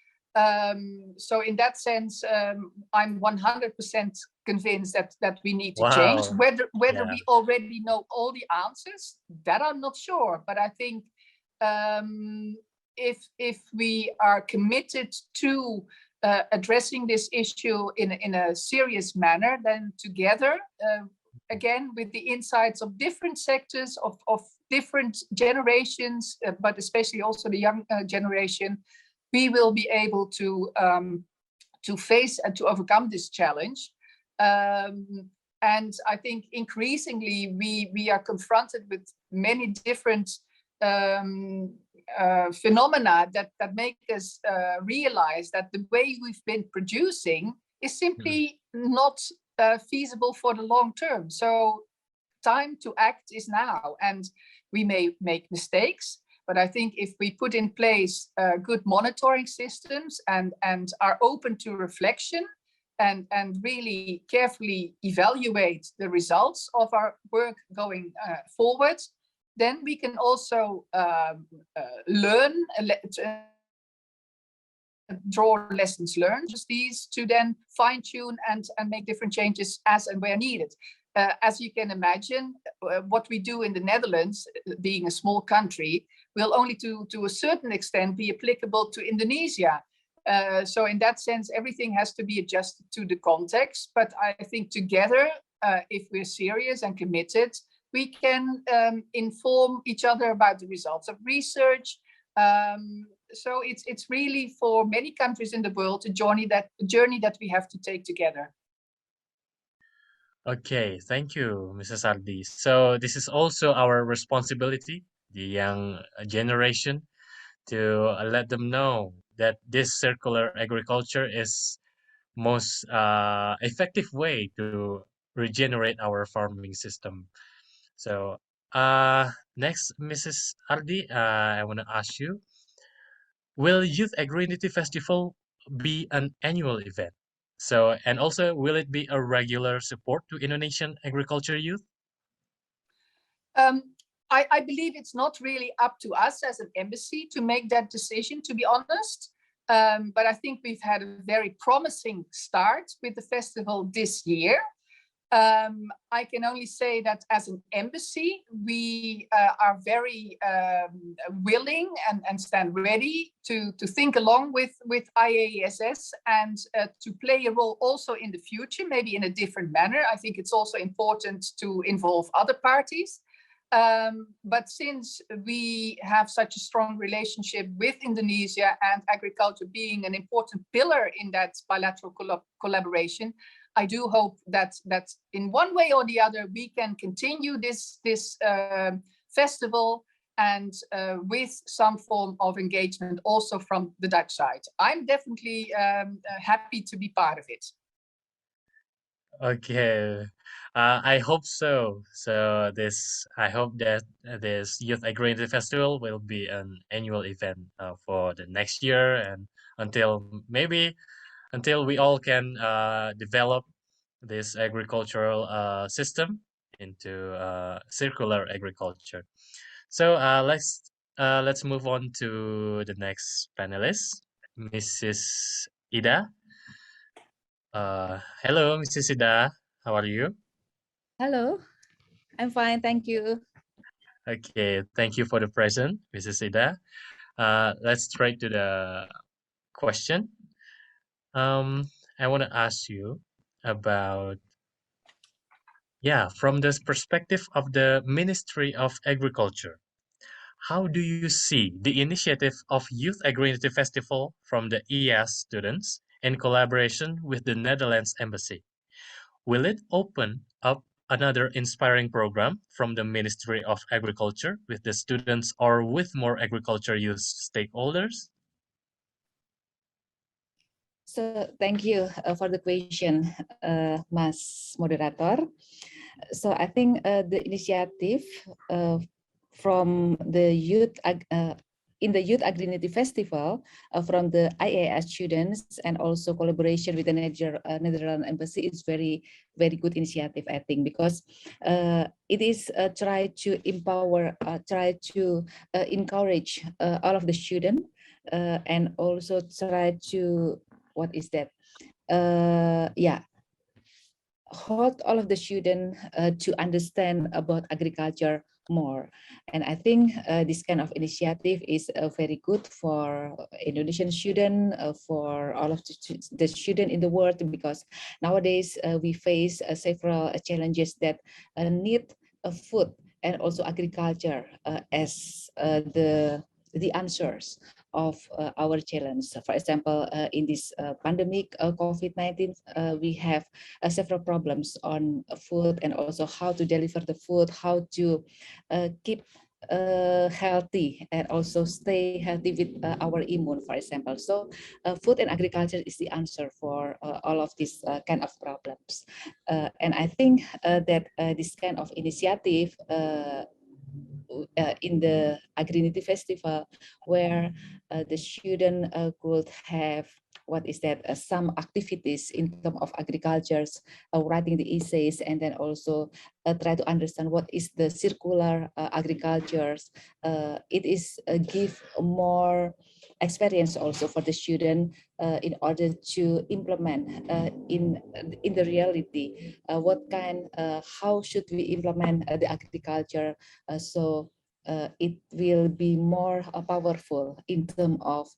So in that sense, I'm 100% convinced that we need to change. Wow. Whether Yeah. we already know all the answers, that I'm not sure. But I think if we are committed to addressing this issue in a serious manner, then together, again, with the insights of different sectors, of different generations, but especially also the young generation, we will be able to face and to overcome this challenge. And I think increasingly we are confronted with many different phenomena that make us realize that the way we've been producing is simply not feasible for the long term. So time to act is now, and we may make mistakes, but I think if we put in place good monitoring systems and are open to reflection and really carefully evaluate the results of our work going forward, then we can also learn, draw lessons learned, these to then fine tune and make different changes as and where needed. As you can imagine, what we do in the Netherlands, being a small country, will only to a certain extent be applicable to Indonesia. So in that sense, everything has to be adjusted to the context. But I think together, if we're serious and committed, we can inform each other about the results of research. So it's really for many countries in the world a journey that we have to take together. Okay, thank you, Mrs. Ardi. So this is also our responsibility, the young generation, to let them know that this circular agriculture is most effective way to regenerate our farming system. So next, Mrs. Ardi, I want to ask you, will Youth Agrinity Festival be an annual event? So, and also, will it be a regular support to Indonesian agriculture youth? I believe it's not really up to us as an embassy to make that decision, to be honest. But I think we've had a very promising start with the festival this year. I can only say that as an embassy, we are very willing and stand ready to think along with IASS and to play a role also in the future, maybe in a different manner. I think it's also important to involve other parties. But since we have such a strong relationship with Indonesia and agriculture being an important pillar in that bilateral collaboration, I do hope that in one way or the other we can continue this festival and with some form of engagement also from the Dutch side. I'm definitely happy to be part of it. Okay, I hope so. So I hope that this Youth Agrinity Festival will be an annual event for the next year, and until we all can develop this agricultural system into circular agriculture. So let's move on to the next panelist, Mrs. Ida. Hello, Mrs. Ida. How are you? Hello, I'm fine, thank you. Okay, thank you for the present, Mrs. Ida. Let's straight to the question. I want to ask you about, from the perspective of the Ministry of Agriculture, how do you see the initiative of Youth Agrinity Festival from the EAS students in collaboration with the Netherlands Embassy? Will it open up another inspiring program from the Ministry of Agriculture with the students or with more agriculture youth stakeholders? So thank you for the question, Mas Moderator. So I think the initiative from the youth in the Youth Agrinity Festival from the IAS students and also collaboration with the Netherlands Embassy is very good initiative, I think, because it is try to empower, try to encourage all of the students and also try to, hold all of the students to understand about agriculture more. And I think this kind of initiative is very good for Indonesian students, for all of the students in the world, because nowadays we face several challenges that need food and also agriculture as the answers of our challenge. For example, in this pandemic COVID-19, we have several problems on food and also how to deliver the food, how to keep healthy and also stay healthy with our immune, for example. So food and agriculture is the answer for all of these kind of problems. And I think that this kind of initiative in the Agrinity Festival, where the student could have some activities in terms of agriculture, writing the essays, and then also try to understand what is the circular agriculture. It is give more experience also for the student in order to implement in the reality how should we implement the agriculture so it will be more powerful in terms of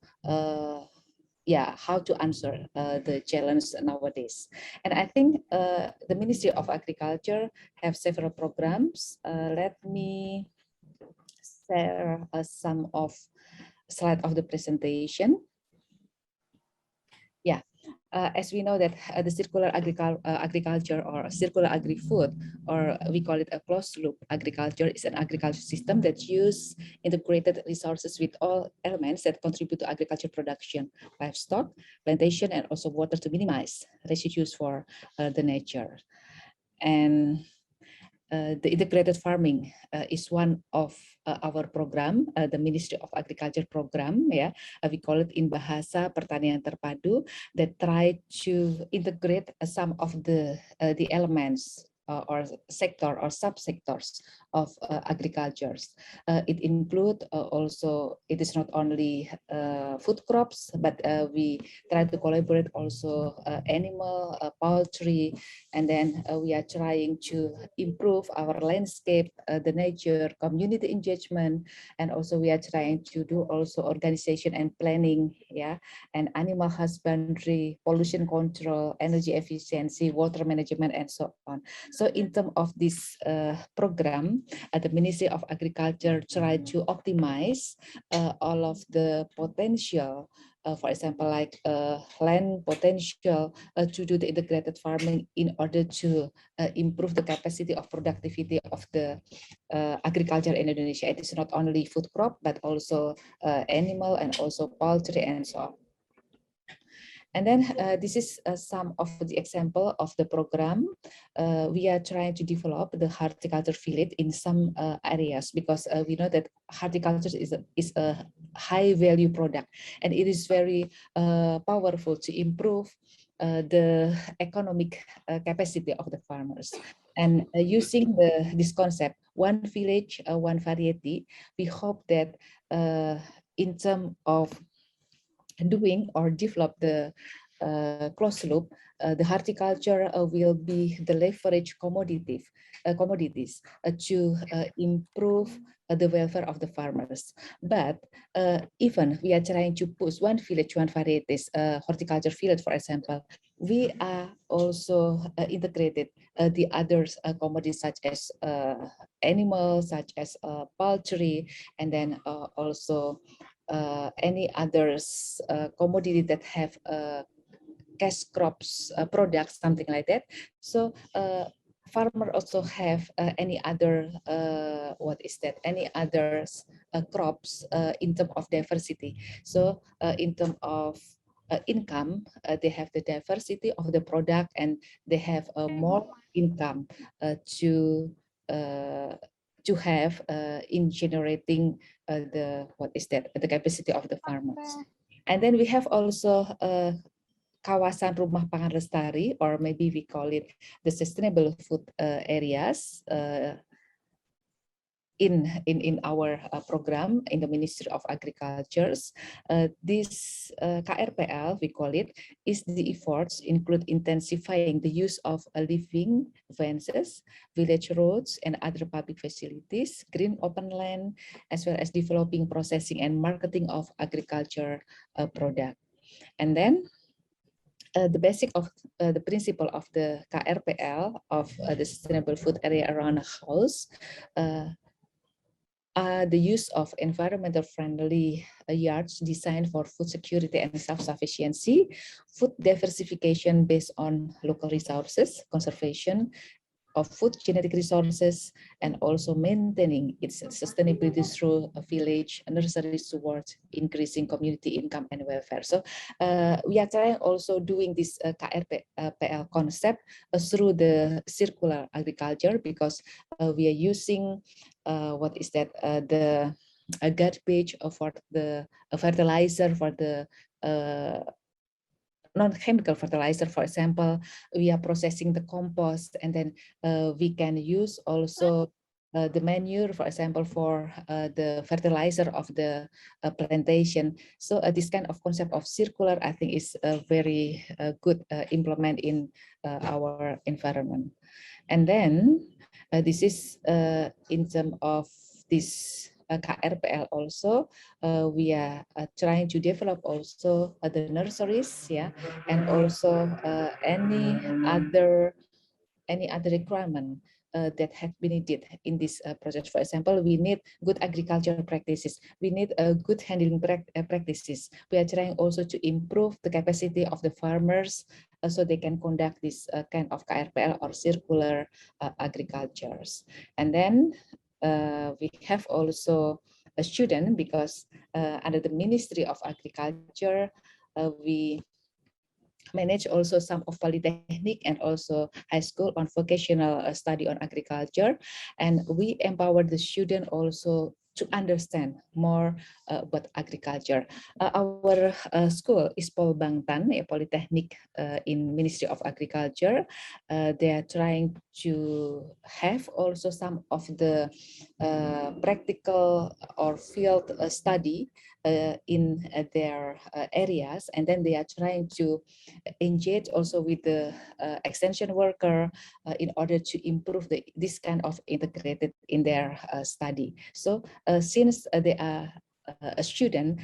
how to answer the challenge nowadays. And I think the Ministry of Agriculture have several programs. Let me share some of slide of the presentation. As we know that the circular agriculture or circular agri-food, or we call it a closed loop agriculture, is an agriculture system that uses integrated resources with all elements that contribute to agriculture production, livestock, plantation, and also water to minimize residues for the nature. And the integrated farming is one of our program, the Ministry of Agriculture program. We call it in Bahasa Pertanian Terpadu, that try to integrate some of the elements or sector or subsectors of agriculture. It includes also, it is not only food crops, but we try to collaborate also animal, poultry, and then we are trying to improve our landscape, the nature, community engagement, and also we are trying to do also organization and planning, yeah, and animal husbandry, pollution control, energy efficiency, water management, and so on. So in terms of this program, the Ministry of Agriculture tried to optimize all of the potential, for example, like land potential to do the integrated farming in order to improve the capacity of productivity of the agriculture in Indonesia. It is not only food crop, but also animal and also poultry and so on. And then this is some of the example of the program. We are trying to develop the horticulture village in some areas, because we know that horticulture is a high value product, and it is very powerful to improve the economic capacity of the farmers. And using this concept, one village, one variety, we hope that in terms of doing or develop the closed loop, the horticulture will be the leverage commodities to improve the welfare of the farmers. But even we are trying to push one village, one varieties, horticulture village, for example, we are also integrated the other commodities such as animals, such as poultry, and then also any others commodity that have cash crops products, something like that. So farmer also have any other any others crops in terms of diversity. So in terms of income, they have the diversity of the product, and they have more income to have in generating the capacity of the farmers. And then we have also kawasan rumah pangan lestari, or maybe we call it the sustainable food areas in our program in the Ministry of Agriculture. This KRPL, we call it, is the efforts include intensifying the use of living fences, village roads, and other public facilities, green open land, as well as developing, processing, and marketing of agriculture product. And then the basic of the principle of the KRPL of the sustainable food area around a house the use of environmental friendly yards designed for food security and self-sufficiency, food diversification based on local resources, conservation of food genetic resources, and also maintaining its sustainability through a village nurseries towards increasing community income and welfare. So we are trying also doing this KRPL concept through the circular agriculture, because we are using the garbage for the fertilizer for the non-chemical fertilizer. For example, we are processing the compost, and then we can use also the manure, for example, for the fertilizer of the plantation. So this kind of concept of circular, I think, is very good implement in our environment. And then this is in terms of this KRPL also, we are trying to develop also the nurseries, yeah, and also any other requirement that have been needed in this project. For example, we need good agricultural practices. We need good handling practices. We are trying also to improve the capacity of the farmers so they can conduct this kind of KRPL or circular agricultures. And then we have also a student, because under the Ministry of Agriculture, we manage also some of polytechnic and also high school on vocational study on agriculture, and we empower the student also to understand more about agriculture. Our school is Pol Bangtan, a polytechnic in Ministry of Agriculture. They are trying to have also some of the practical or field study in their areas, and then they are trying to engage also with the extension worker in order to improve this kind of integrated in their study. So since they are a student,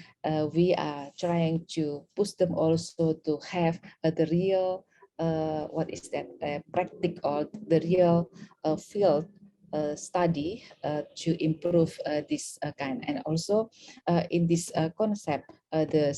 we are trying to push them also to have the real what is that practice or the real field study to improve this kind. And also in this concept, the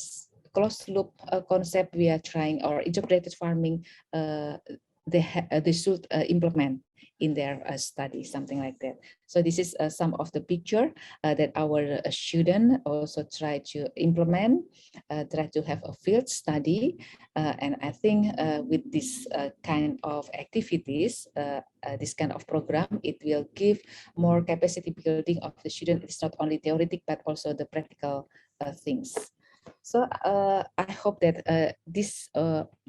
closed loop concept we are trying, or integrated farming, they should implement in their study, something like that. So this is some of the picture that our student also try to implement, try to have a field study. And I think with this kind of activities, this kind of program, it will give more capacity building of the student. It's not only theoretic, but also the practical things. So I hope that this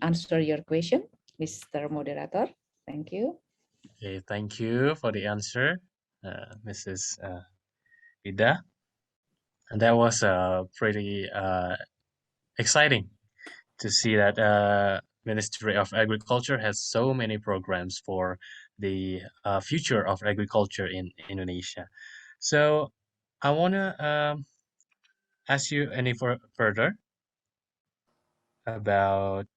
answer your question, Mr. Moderator. Thank you. Okay, thank you for the answer, Mrs. Ida. And that was pretty exciting to see that Ministry of Agriculture has so many programs for the future of agriculture in Indonesia. So I want to ask you any further about,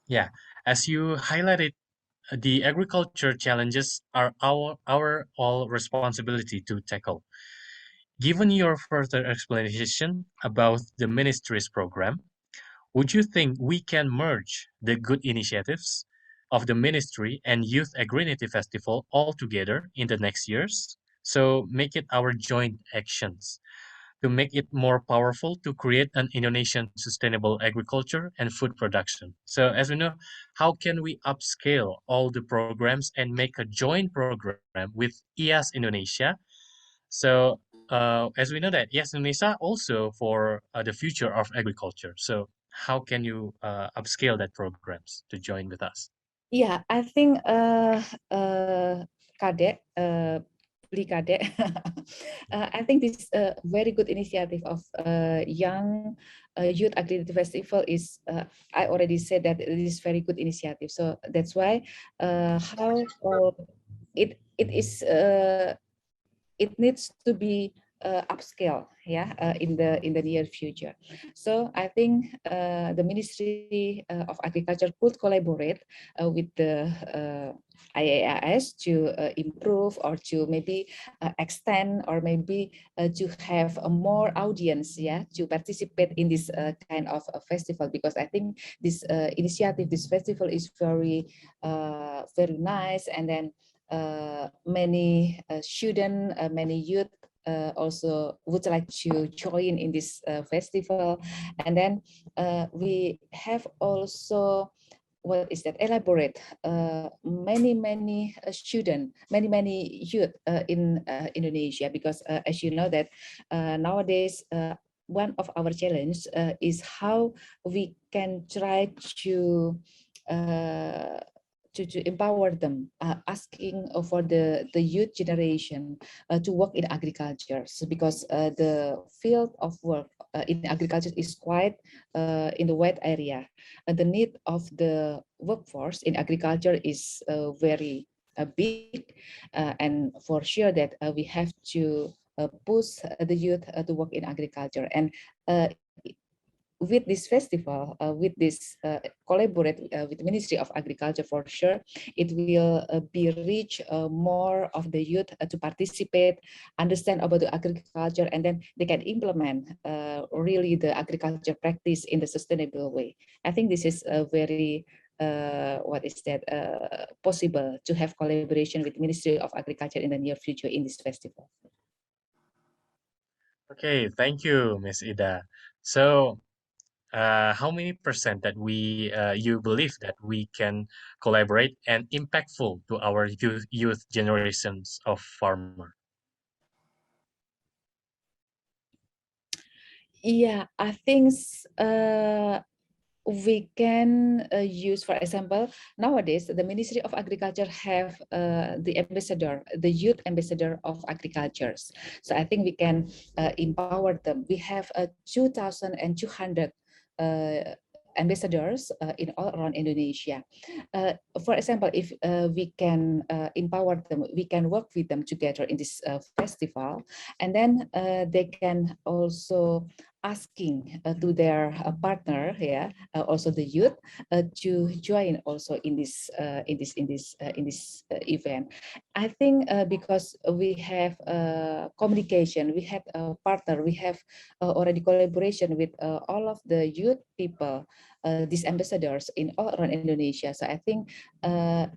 yeah, as you highlighted, the agriculture challenges are our all responsibility to tackle. Given your further explanation about the ministry's program, would you think we can merge the good initiatives of the ministry and Youth Agrinity Festival all together in the next years? So make it our joint actions to make it more powerful to create an Indonesian sustainable agriculture and food production. So as we know, how can we upscale all the programs and make a joint program with IAS Indonesia? So as we know that IAS Indonesia also for the future of agriculture. So how can you upscale that programs to join with us? Yeah, I think Kadek, Beli Kadek, I think this very good initiative of young Youth Agrinity Festival is, I already said that it is very good initiative. So that's why how it is it needs to be upscale, yeah, in the near future. So I think the Ministry of Agriculture could collaborate with the IAS to improve or to maybe extend or maybe to have a more audience, yeah, to participate in this kind of a festival, because I think this initiative, this festival is very very nice, and then many students, many youth also would like to join in this festival. And then we have also, what is that, elaborate many students, many youth in Indonesia, because as you know that nowadays one of our challenge is how we can try to empower them, asking for the youth generation to work in agriculture. So because the field of work in agriculture is quite in the wide area, and the need of the workforce in agriculture is very big, and for sure that we have to push the youth to work in agriculture. And with this festival, with this collaborate with the Ministry of Agriculture, for sure, it will be reach more of the youth to participate, understand about the agriculture, and then they can implement really the agriculture practice in the sustainable way. I think this is a very what is that possible to have collaboration with Ministry of Agriculture in the near future in this festival. Okay, thank you, Ms. Ida. So how many percent that you believe that we can collaborate and impactful to our youth generations of farmer? Yeah, I think we can use, for example, nowadays the Ministry of Agriculture have the ambassador, the youth ambassador of agriculture. So I think we can empower them. We have 2,200 ambassadors in all around Indonesia. For example, if we can empower them, we can work with them together in this festival, and then they can also asking to their partner, yeah, also the youth, to join also in this event. I think because we have communication, we have a partner, we have already collaboration with all of the youth people, these ambassadors in all around Indonesia. So I think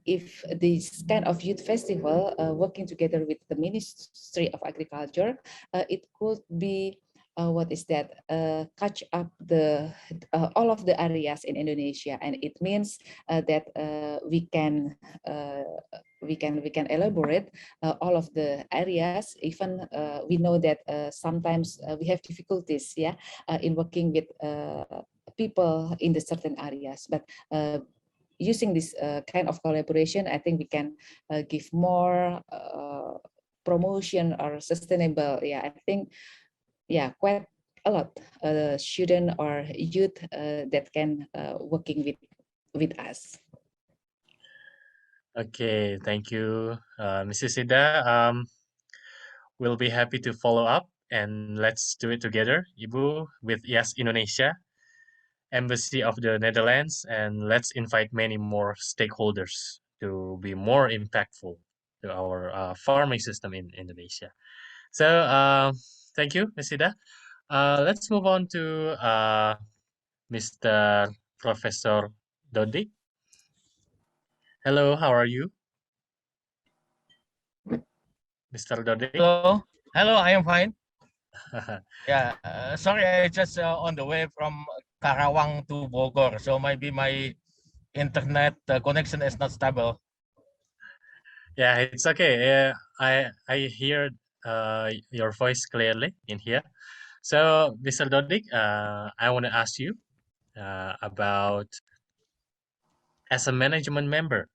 if this kind of youth festival working together with the Ministry of Agriculture, it could be what is that, catch up the all of the areas in Indonesia, and it means that we can elaborate all of the areas. Even we know that sometimes we have difficulties, yeah, in working with people in the certain areas, but using this kind of collaboration, I think we can give more promotion or sustainable. Yeah, I think, yeah, quite a lot student or youth that can working with us. Okay, thank you, Mrs. Ida. We'll be happy to follow up, and let's do it together, Ibu, with Yes Indonesia, Embassy of the Netherlands, and let's invite many more stakeholders to be more impactful to our farming system in Indonesia. So thank you, Ms. Ida. Let's move on to Mr. Professor Dodi. Hello, how are you? Mr. Dodi? Hello, I am fine. Yeah, sorry, I just on the way from Karawang to Bogor, so maybe my internet connection is not stable. Yeah, it's okay. I hear your voice clearly in here. So, Mr. Dodik, I want to ask you about, as a management member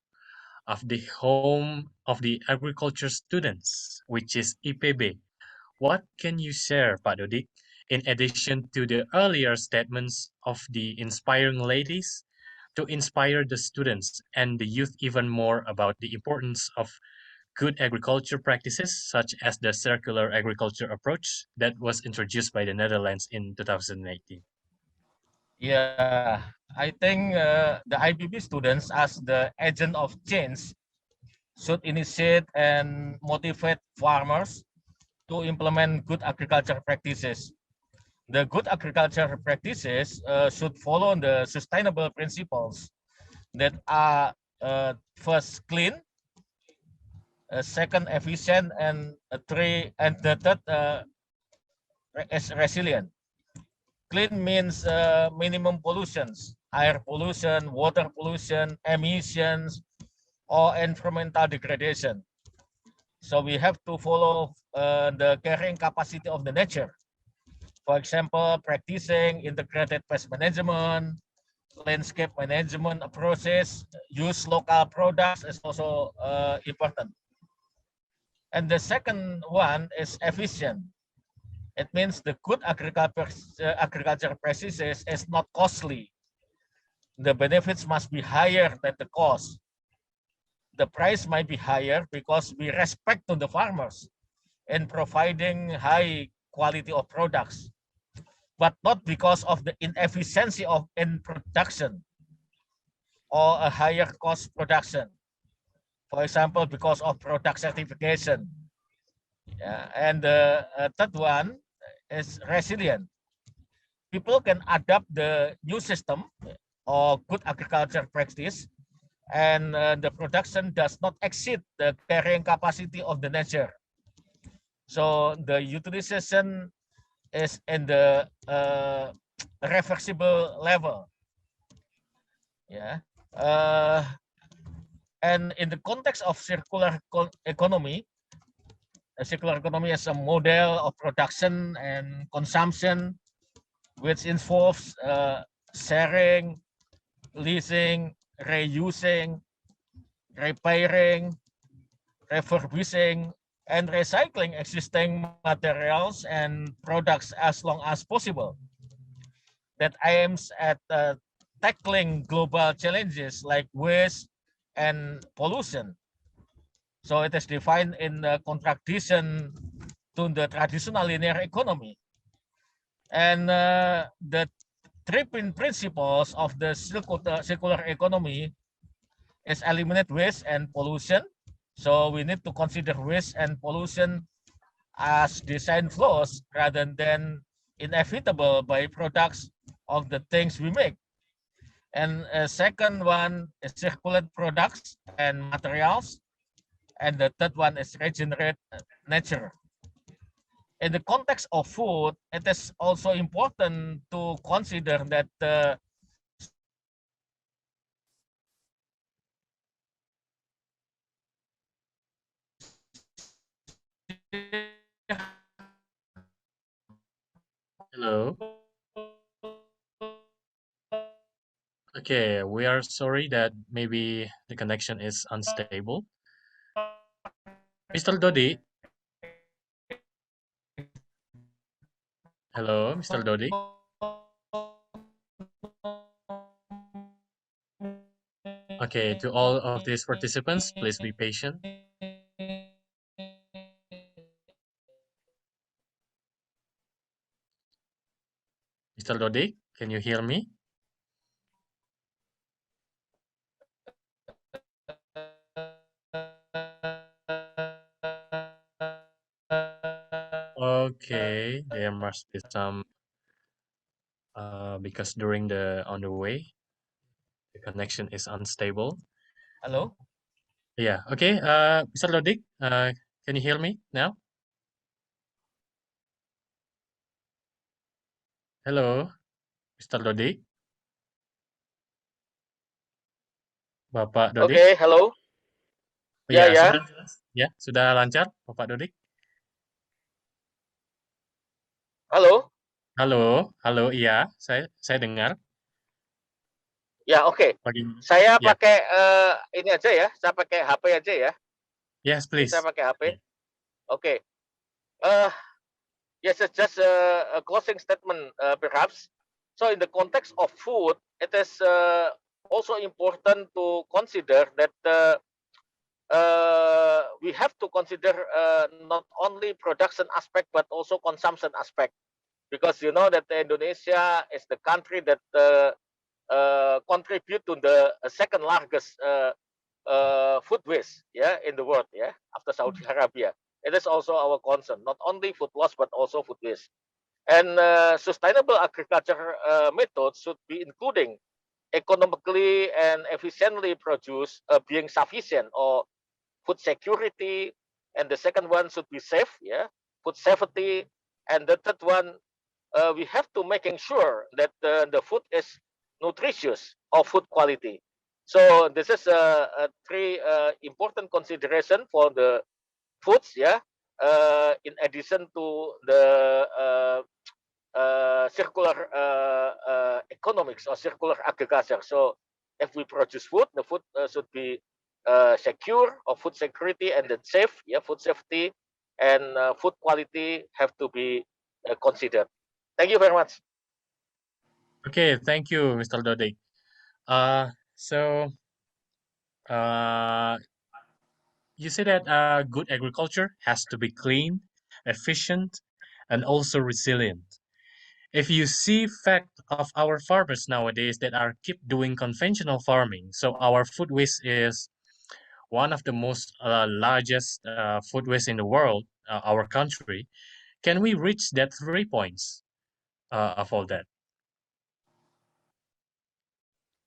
of the Home of the Agriculture Students, which is IPB, what can you share, Pak Dodik, in addition to the earlier statements of the inspiring ladies, to inspire the students and the youth even more about the importance of good agriculture practices, such as the circular agriculture approach that was introduced by the Netherlands in 2018? Yeah, I think the IPB students, as the agent of change, should initiate and motivate farmers to implement good agriculture practices. The good agriculture practices should follow the sustainable principles that are first clean, second efficient, and the third is resilient. Clean means minimum pollutions, air pollution, water pollution, emissions, or environmental degradation. So we have to follow the carrying capacity of the nature. For example, practicing integrated pest management, landscape management approaches, use local products is also important. And the second one is efficient. It means the good agriculture practices is not costly. The benefits must be higher than the cost. The price might be higher because we respect to the farmers in providing high quality of products, but not because of the inefficiency in production or a higher cost production. For example, because of product certification. Yeah. And the third one is resilient. People can adapt the new system or good agriculture practice, and the production does not exceed the carrying capacity of the nature. So the utilization is in the reversible level. Yeah. And in the context of circular economy, a circular economy is a model of production and consumption which involves sharing, leasing, reusing, repairing, refurbishing, and recycling existing materials and products as long as possible. That aims at tackling global challenges like waste and pollution. So it is defined in contradiction to the traditional linear economy. And the three principles of the circular economy is eliminate waste and pollution. So we need to consider waste and pollution as design flaws rather than inevitable byproducts of the things we make. And second one is circulate products and materials. And the third one is regenerate nature. In the context of food, it is also important to consider that Hello. Okay, we are sorry that maybe the connection is unstable. Mr. Dodi. Hello, Mr. Dodi. Okay, to all of these participants, please be patient. Mr. Dodi, can you hear me? Okay, there must be some because during the on the way the connection is unstable. Hello? Yeah, okay. Mr. Lodik, can you hear me now? Hello, Mr. Dodik. Bapak Dodik. Okay, hello. Ya, Ya, ya. sudah jelas. Ya, sudah lancar, Bapak Dodik. Halo. Halo, halo, iya, saya dengar. Ya, oke. Bagaimana? Saya Ya, pakai ini aja ya. Saya pakai HP aja ya. yes, Ini saya please. pakai HP. Yeah. Oke. Yes, it's just a closing statement, perhaps. So, in the context of food, it is also important to consider that we have to consider not only production aspect but also consumption aspect, because you know that Indonesia is the country that contribute to the second largest food waste, in the world, after Saudi Arabia. It is also our concern, not only food loss but also food waste. And sustainable agriculture methods should be including economically and efficiently produce being sufficient or food security, and the second one should be safe, food safety, and the third one we have to making sure that the food is nutritious or food quality. So this is three important consideration for the foods, in addition to the circular economics or circular agriculture. So if we produce food, the food should be secure or food security, and then safe, food safety, and food quality have to be considered. Thank you very much. Okay, thank you, Mr. Dodik. So you say that good agriculture has to be clean, efficient, and also resilient. If you see fact of our farmers nowadays that are keep doing conventional farming, so our food waste is one of the most largest food waste in the world, our country. Can we reach that 3 points of all that?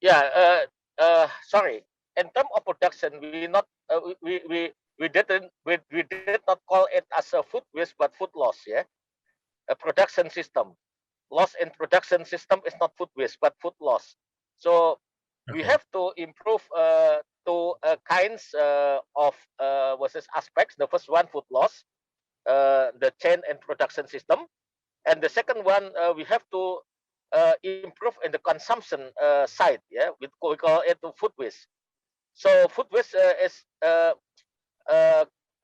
Yeah, sorry. In terms of production, we not we did not call it as a food waste but food loss. Yeah, a production system loss in production system is not food waste but food loss. So we Okay. have to improve two kinds of versus aspects. The first one, food loss, the chain and production system, and the second one, we have to improve in the consumption side. Yeah, we call it food waste. So food waste is uh,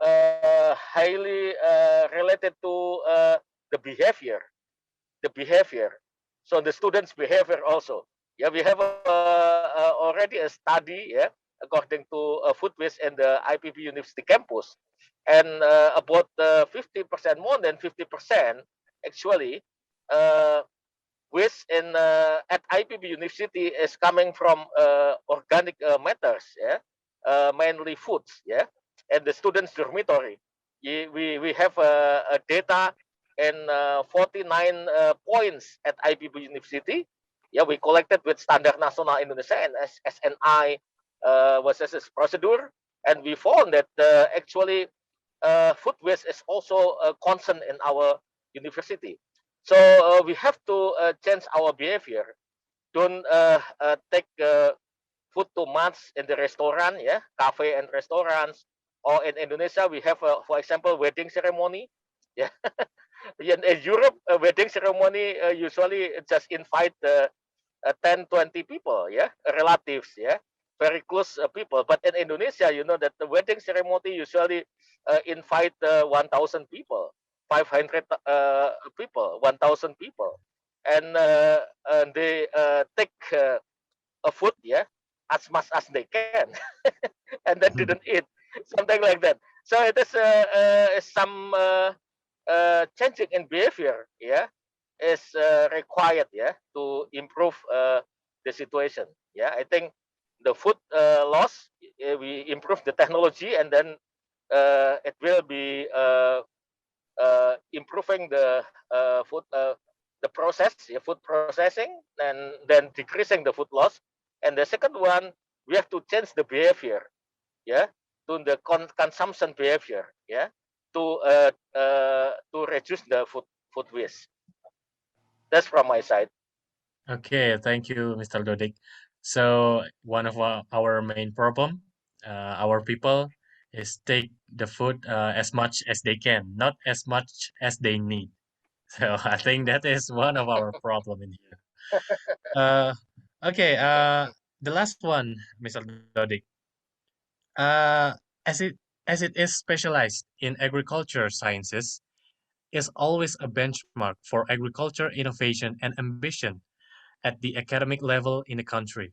highly related to the behavior, the behavior. So the students' behavior also. Yeah, we have already a study, yeah, according to food waste in the IPB University campus, and about 50%, more than 50%, actually, uh, waste in at IPB University is coming from organic matters, yeah, mainly foods, yeah, and the students' dormitory. We have a data in 49 points at IPB University. Yeah, we collected with Standard Nasional Indonesia and SNI was as a procedure, and we found that actually food waste is also a concern in our university. So we have to change our behavior. Don't take food too much in the restaurant, yeah, cafe and restaurants. Or in Indonesia, we have, for example, wedding ceremony. Yeah, in Europe, a wedding ceremony usually just invite 10, 20 people, yeah, relatives, yeah, very close people. But in Indonesia, you know that the wedding ceremony usually invite 1,000 people, 500 people, 1,000 people, and they take a food, yeah, as much as they can, and then didn't eat, something like that. So it is some changing in behavior, yeah, is required, yeah, to improve the situation. Yeah, I think the food loss, we improve the technology, and then it will be improving the process, yeah, food processing, and then decreasing the food loss. And the second one, we have to change the behavior, yeah, to the consumption behavior, yeah, to reduce the food waste. That's from my side. Okay, thank you, Mr. Dodik. So one of our main problem, our people, is take the food as much as they can, not as much as they need. So I think that is one of our problem in here. Uh, okay, the last one, Mr. Dodik. Uh, as it is specialized in agriculture sciences, is always a benchmark for agriculture innovation and ambition at the academic level in the country.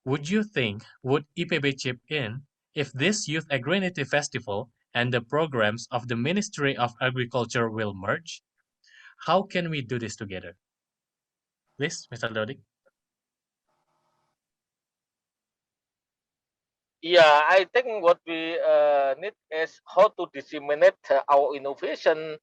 Would you think would IPB chip in if this Youth Agrinity Festival and the programs of the Ministry of Agriculture will merge? How can we do this together? Please, Mr. Dodik. Yeah, I think what we need is how to disseminate our innovation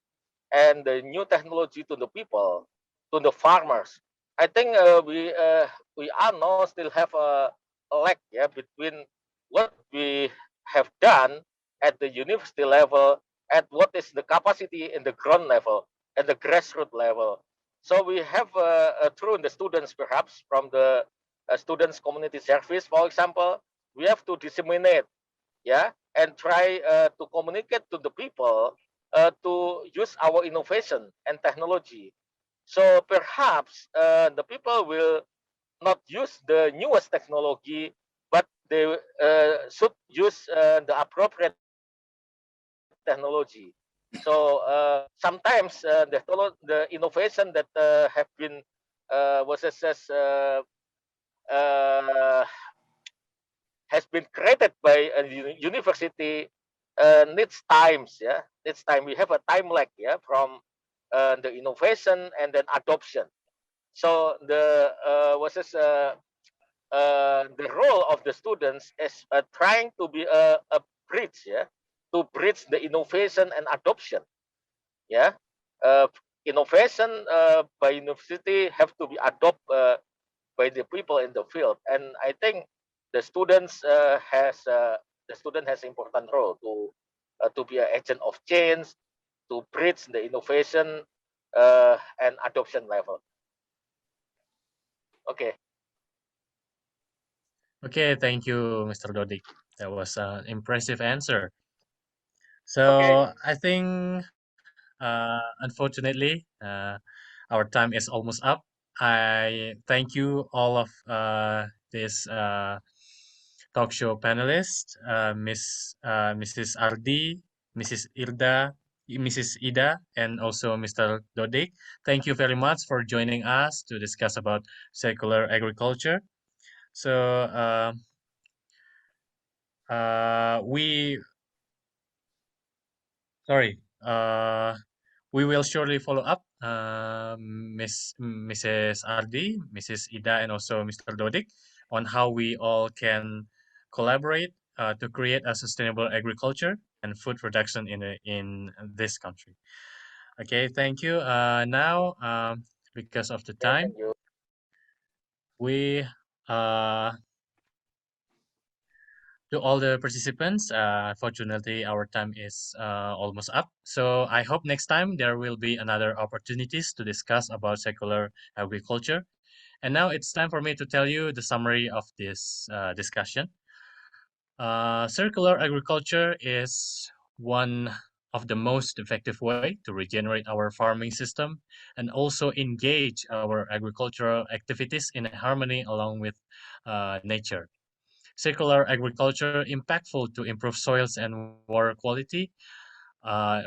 and the new technology to the people, to the farmers. I think we are now still have a lag, yeah, between what we have done at the university level and what is the capacity in the ground level and the grassroots level. So we have through the students, perhaps from the students community service, for example, we have to disseminate, yeah, and try to communicate to the people to use our innovation and technology. So perhaps the people will not use the newest technology, but they should use the appropriate technology. So sometimes the innovation that have been was uh, has been created by a university needs times, yeah, needs time. We have a time lag, yeah, from the innovation and then adoption. So the role of the students is trying to be a bridge, yeah, to bridge the innovation and adoption, yeah. uh, Innovation by university have to be adopted by the people in the field, and I think the students the student has important role to be an agent of change, to bridge the innovation and adoption level. Okay. Okay, thank you, Mr. Dodik. That was an impressive answer. Okay. So I think, unfortunately, our time is almost up. I thank you all of this talk show panelists, Mrs. Ardi, Mrs. Ida, and also Mr. Dodik. Thank you very much for joining us to discuss about circular agriculture. So we will surely follow up, Mrs. Ardi, Mrs. Ida, and also Mr. Dodik, on how we all can collaborate to create a sustainable agriculture and food production in this country. Okay, thank you. Now, because of the time, we to all the participants, fortunately our time is almost up. So I hope next time there will be another opportunities to discuss about circular agriculture. And now it's time for me to tell you the summary of this discussion. Circular agriculture is one of the most effective way to regenerate our farming system and also engage our agricultural activities in harmony along with nature. Circular agriculture impactful to improve soils and water quality,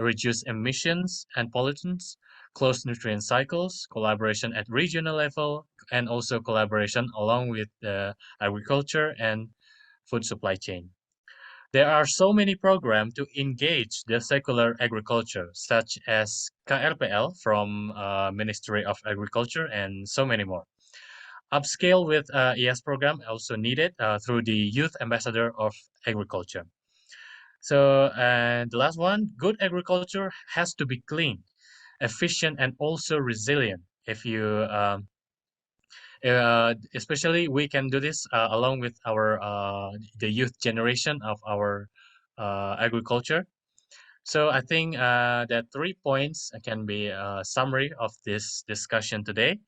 reduce emissions and pollutants, close nutrient cycles, collaboration at regional level, and also collaboration along with the agriculture and food supply chain. There are so many programs to engage the circular agriculture, such as KRPL from Ministry of Agriculture and so many more. Upscale with ES program also needed through the Youth Ambassador of Agriculture. So, and the last one, good agriculture has to be clean, efficient, and also resilient. If you, especially we can do this along with our the youth generation of our agriculture. So I think that 3 points can be a summary of this discussion today.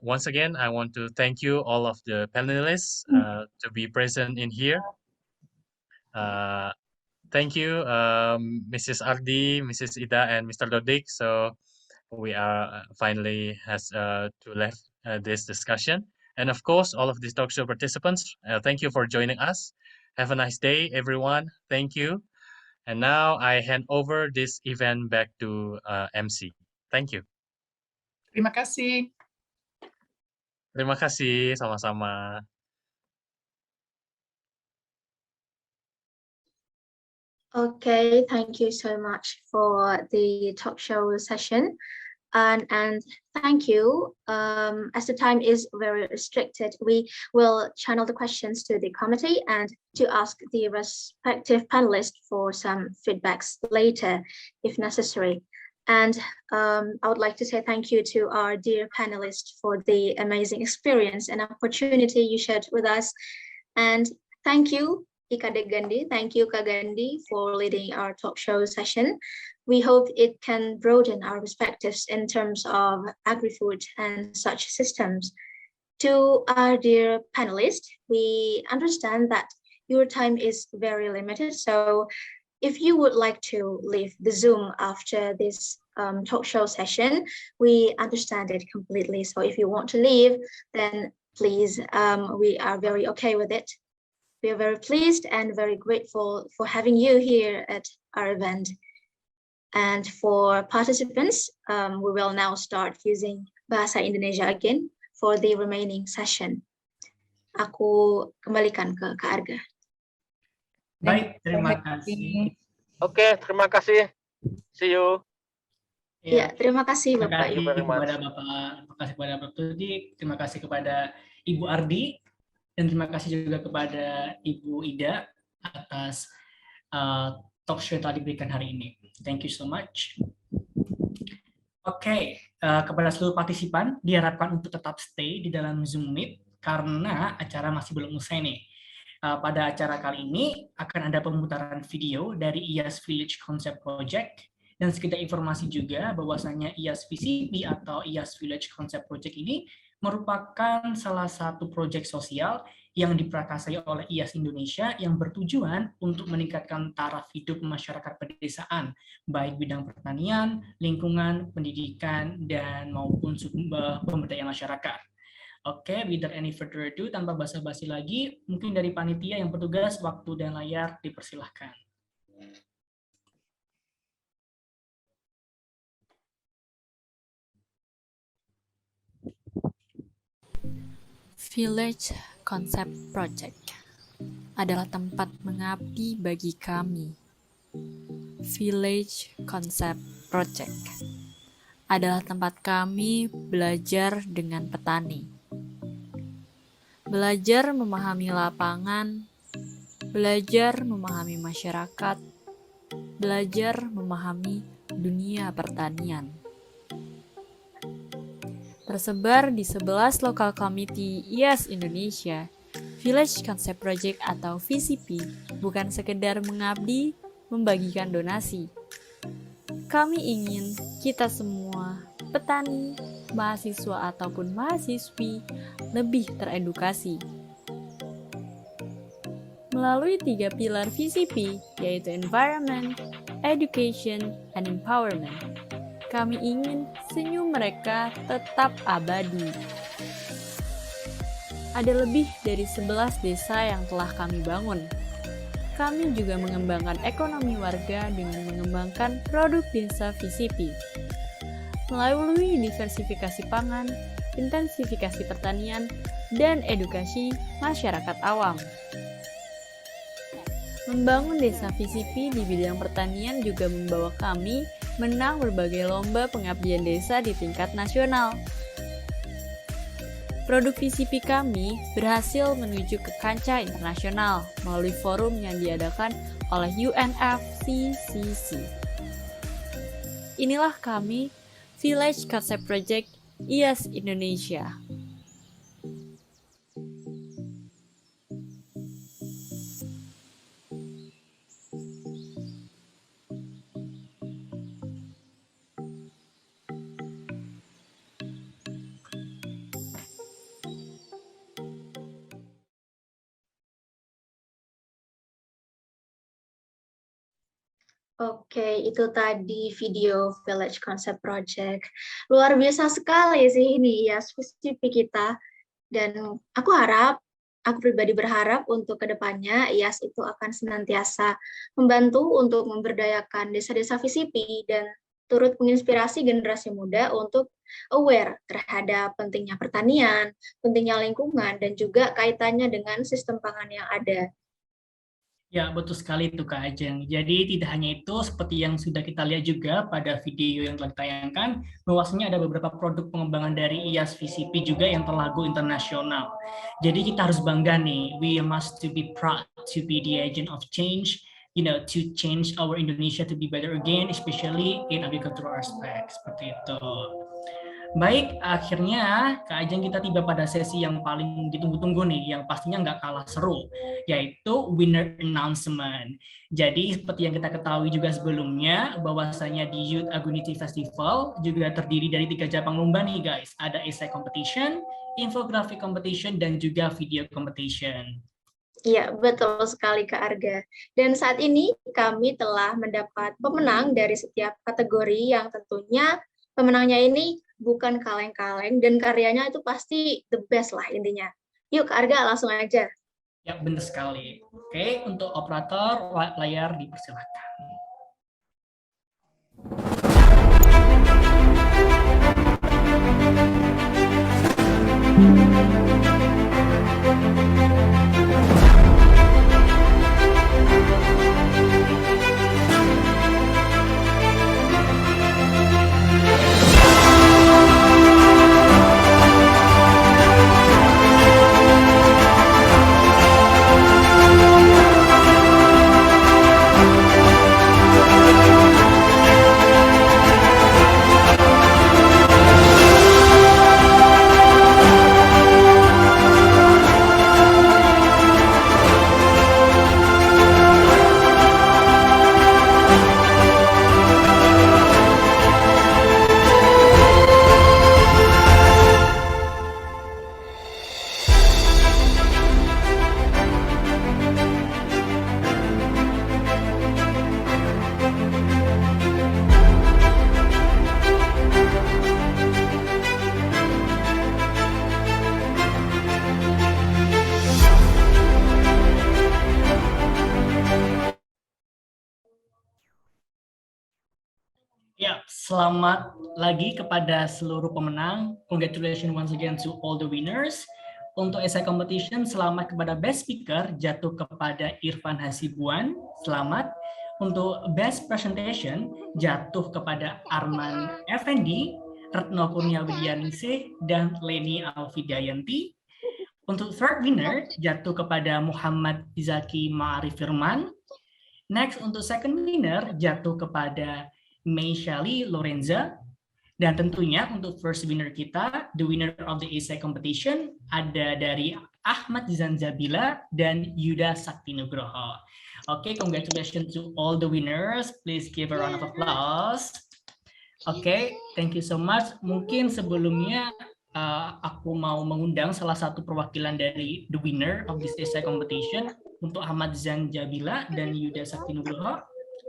Once again, I want to thank you all of the panelists to be present in here. Thank you, Mrs. Ardi, Mrs. Ida, and Mr. Dodik. So we are finally has to left this discussion. And of course, all of these talk show participants, thank you for joining us. Have a nice day, everyone. Thank you. And now I hand over this event back to MC. Thank you. Terima kasih. Terima kasih, sama-sama. Okay, thank you so much for the talk show session. And thank you. As the time is very restricted, we will channel the questions to the committee and to ask the respective panelists for some feedbacks later, if necessary. And I would like to say thank you to our dear panelists for the amazing experience and opportunity you shared with us. And thank you, Ika Gandhi. Thank you, Kagandi, for leading our talk show session. We hope it can broaden our perspectives in terms of agri-food and such systems. To our dear panelists, we understand that your time is very limited. So if you would like to leave the Zoom after this talk show session, we understand it completely. So if you want to leave, then please, we are very okay with it. We are very pleased and very grateful for having you here at our event. And for participants, we will now start using Bahasa Indonesia again for the remaining session. Aku kembalikan ke Kak Arga. Baik, terima kasih. Oke, terima kasih. See you. Ya, terima kasih Terima Bapak kasih Ibu. kepada Bapak, terima kasih kepada Bapak Dodik, terima kasih kepada Ibu Ardi, dan terima kasih juga kepada Ibu Ida atas talk show yang telah diberikan hari ini. Thank you so much. Oke, kepada seluruh partisipan diharapkan untuk tetap stay di dalam Zoom Meet karena acara masih belum usai nih. Pada acara kali ini akan ada pemutaran video dari IAS Village Concept Project, dan sekedar informasi juga bahwasanya IAS VCP atau IAS Village Concept Project ini merupakan salah satu proyek sosial yang diprakarsai oleh IAS Indonesia yang bertujuan untuk meningkatkan taraf hidup masyarakat pedesaan, baik bidang pertanian, lingkungan, pendidikan, dan maupun pemberdayaan masyarakat. Oke, without any further ado, tanpa basa-basi lagi, mungkin dari panitia yang bertugas, waktu dan layar dipersilahkan. Village Concept Project adalah tempat mengabdi bagi kami. Village Concept Project adalah tempat kami belajar dengan petani. Belajar memahami lapangan, belajar memahami masyarakat, belajar memahami dunia pertanian. Tersebar di 11 lokal committee IAS Indonesia, Village Concept Project atau VCP bukan sekedar mengabdi, membagikan donasi. Kami ingin kita semua, petani, mahasiswa ataupun mahasiswi, lebih teredukasi. Melalui 3 pilar VCP, yaitu Environment, Education, and Empowerment, kami ingin senyum mereka tetap abadi. Ada lebih dari 11 desa yang telah kami bangun. Kami juga mengembangkan ekonomi warga dengan mengembangkan produk desa VCP. Melalui diversifikasi pangan, intensifikasi pertanian, dan edukasi masyarakat awam. Membangun desa VCP di bidang pertanian juga membawa kami menang berbagai lomba pengabdian desa di tingkat nasional. Produk VCP kami berhasil menuju ke kancah internasional melalui forum yang diadakan oleh UNFCCC. Inilah kami, Village Concept Project IAS Indonesia. Oke, itu tadi video Village Concept Project. Luar biasa sekali sih ini ya, spesifik kita. Dan aku pribadi berharap untuk kedepannya IAS itu akan senantiasa membantu untuk memberdayakan desa-desa VCP dan turut menginspirasi generasi muda untuk aware terhadap pentingnya pertanian, pentingnya lingkungan, dan juga kaitannya dengan sistem pangan yang ada. Ya, betul sekali itu Kak Ajeng. Jadi tidak hanya itu, seperti yang sudah kita lihat juga pada video yang telah ditayangkan, bahwasanya ada beberapa produk pengembangan dari IAS VCP juga yang telah go internasional. Jadi kita harus bangga nih, we must to be proud to be the agent of change, to change our Indonesia to be better again, especially in agricultural aspect, seperti itu. Baik, akhirnya Kak Ajeng kita tiba pada sesi yang paling ditunggu-tunggu nih, yang pastinya nggak kalah seru, yaitu winner announcement. Jadi seperti yang kita ketahui juga sebelumnya, bahwasanya di Youth Agrinity Festival juga terdiri dari 3 cabang lomba nih guys. Ada essay competition, infographic competition, dan juga video competition. Iya, betul sekali Kak Arga. Dan saat ini kami telah mendapat pemenang dari setiap kategori yang tentunya pemenangnya ini bukan kaleng-kaleng dan karyanya itu pasti the best lah intinya. Yuk Kak Arga, langsung aja. Ya, benar sekali. Oke, untuk operator layar dipersilakan. Selamat lagi kepada seluruh pemenang. Congratulations once again to all the winners. Untuk essay competition, selamat kepada best speaker jatuh kepada Irfan Hasibuan. Selamat. Untuk best presentation jatuh kepada Arman Effendi, Retno Kurnia Widianingsih, dan Leni Alfidayanti. Untuk third winner jatuh kepada Muhammad Izaki Ma'arif Firman. Next, untuk second winner jatuh kepada Meishali Lorenza. Dan tentunya untuk first winner kita, the winner of the essay competition ada dari Ahmad Zanjabila dan Yuda Sakti Nugroho. Oke, congratulations to all the winners. Please give a round of applause. Oke, thank you so much. Mungkin sebelumnya aku mau mengundang salah satu perwakilan dari the winner of this essay competition untuk Ahmad Zanjabila dan Yuda Sakti Nugroho.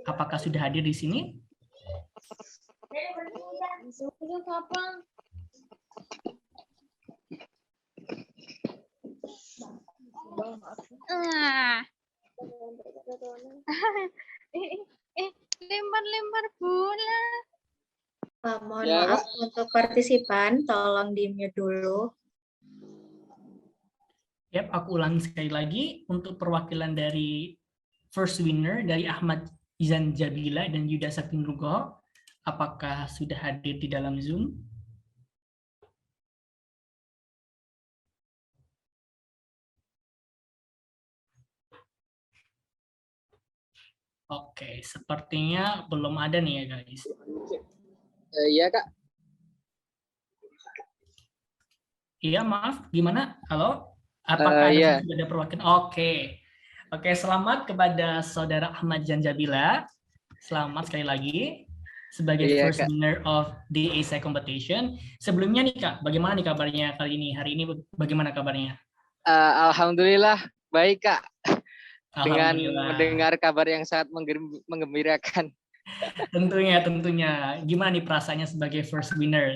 Apakah sudah hadir di sini? Lempar bola. Mohon maaf untuk partisipan, tolong di-mute dulu. Yap, aku ulangi sekali lagi untuk perwakilan dari first winner dari Ahmad Izan Jabila dan Yuda Sakti Nugroho. Apakah sudah hadir di dalam Zoom? Oke, sepertinya belum ada nih ya guys. Iya Kak. Iya maaf, gimana? Halo? Apakah Iya. sudah ada perwakilan? Oke, selamat kepada Saudara Ahmad Zanjabila. Selamat sekali lagi sebagai first winner of the essay competition. Sebelumnya nih Kak, bagaimana nih kabarnya kali ini? Hari ini bagaimana kabarnya? Alhamdulillah baik Kak. Dengan Alhamdulillah. mendengar kabar yang sangat menggembirakan. Tentunya. Gimana nih perasaannya sebagai first winner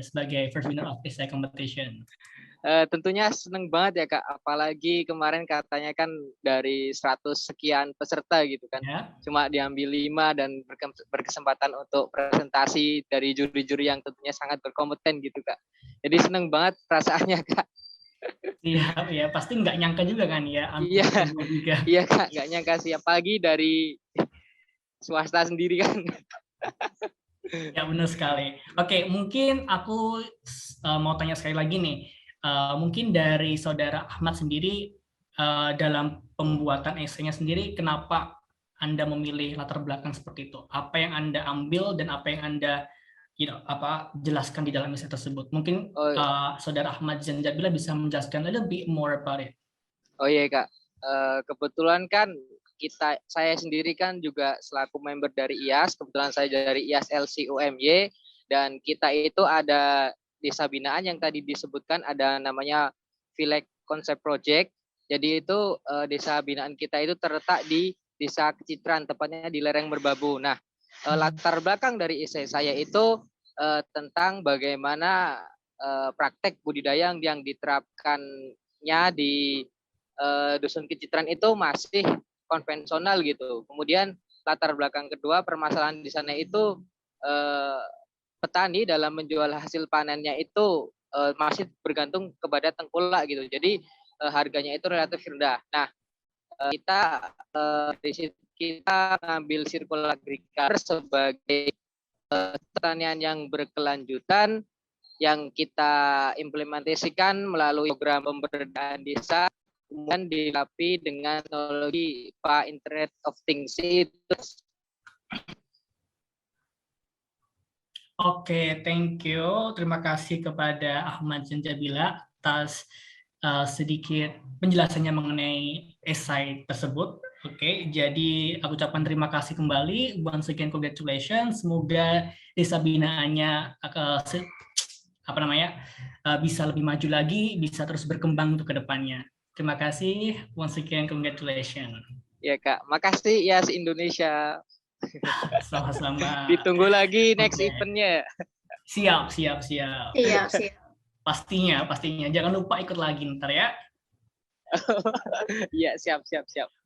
of essay competition? Tentunya seneng banget ya Kak. Apalagi kemarin katanya kan dari 100 sekian peserta gitu kan. Ya. Cuma diambil 5 dan berkesempatan untuk presentasi dari juri-juri yang tentunya sangat berkompeten gitu Kak. Jadi seneng banget perasaannya Kak. Iya, ya pasti nggak nyangka juga kan ya. Iya Kak, nggak nyangka sih. Apalagi dari swasta sendiri kan. Ya benar sekali. Oke, mungkin aku mau tanya sekali lagi nih. Mungkin dari Saudara Ahmad sendiri dalam pembuatan esainya sendiri, kenapa Anda memilih latar belakang seperti itu? Apa yang Anda ambil dan apa yang Anda jelaskan di dalam essay tersebut? Mungkin Saudara Ahmad Zanjabila bisa menjelaskan a little bit more about it. Oh iya Kak, kebetulan kan saya sendiri kan juga selaku member dari IAS, kebetulan saya dari IAS LCUMY, dan kita itu ada desa binaan yang tadi disebutkan, ada namanya Village Concept Project. Jadi itu desa binaan kita itu terletak di Desa Kecitran, tepatnya di lereng Merbabu. Nah, latar belakang dari essay saya itu tentang bagaimana praktek budidaya yang diterapkannya di Dusun Kecitran itu masih konvensional gitu. Kemudian latar belakang kedua, permasalahan di sana itu petani dalam menjual hasil panennya itu masih bergantung kepada tengkulak gitu. Jadi harganya itu relatif rendah. Nah, kita ngambil Circular Agriculture sebagai pertanian yang berkelanjutan yang kita implementasikan melalui program pemberdayaan desa, kemudian dilengkapi dengan teknologi Internet of Things itu. Oke, thank you. Terima kasih kepada Ahmad Zanjabila atas sedikit penjelasannya mengenai esai tersebut. Oke, jadi aku ucapkan terima kasih kembali. Once again, congratulations. Semoga desa binaannya bisa lebih maju lagi, bisa terus berkembang untuk kedepannya. Terima kasih. Once again, congratulations. Ya Kak, makasih ya Indonesia. Sama-sama. Ditunggu lagi next eventnya. Siap. Siap. Pastinya. Jangan lupa ikut lagi ntar ya. Iya, siap.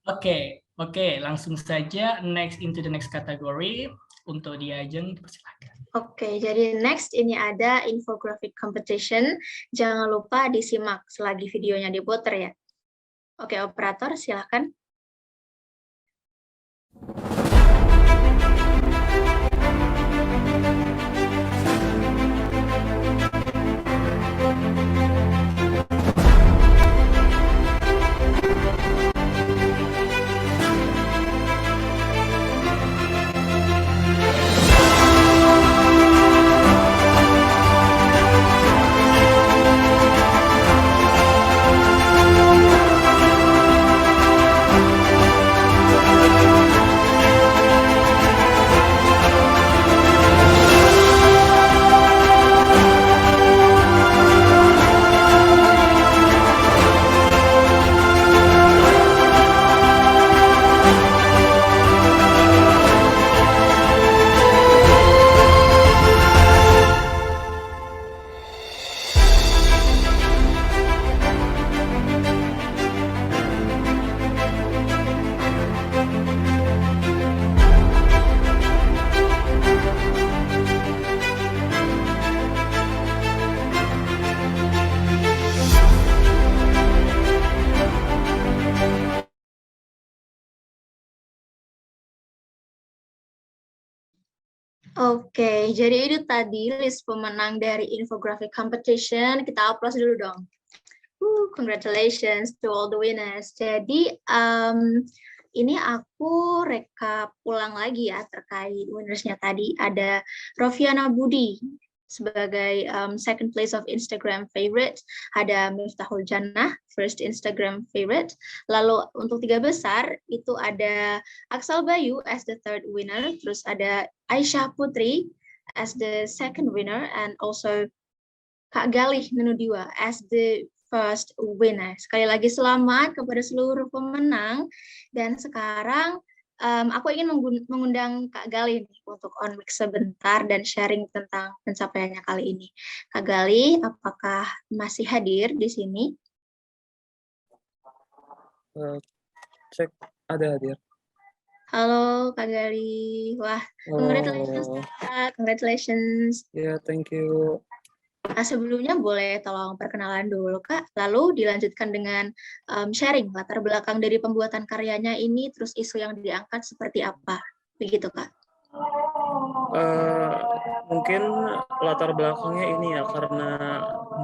Oke, langsung saja into the next category. untuk di Ajeng, dipersilakan. Oke, jadi next ini ada infographic competition. Jangan lupa disimak selagi videonya diputar ya. Oke, operator silakan. Oke, jadi itu tadi list pemenang dari infographic competition. Kita aplaus dulu dong. Congratulations to all the winners. Jadi ini aku rekap ulang lagi ya terkait winnersnya tadi. Ada Rofiana Budi sebagai second place of Instagram favorite, ada Miftahul Jannah first Instagram favorite. Lalu untuk 3 besar itu ada Aksal Bayu as the third winner, terus ada Aisyah Putri as the second winner, and also Kak Galih Menudiwa as the first winner. Sekali lagi selamat kepada seluruh pemenang. Dan sekarang aku ingin mengundang Kak Galih untuk on mic sebentar dan sharing tentang pencapaiannya kali ini. Kak Galih, apakah masih hadir di sini? Cek, ada hadir. Halo Kak Galih, wah congratulations Kak, congratulations. Ya, thank you. Sebelumnya boleh tolong perkenalan dulu Kak, lalu dilanjutkan dengan sharing latar belakang dari pembuatan karyanya ini, terus isu yang diangkat seperti apa, begitu Kak? Mungkin latar belakangnya ini ya, karena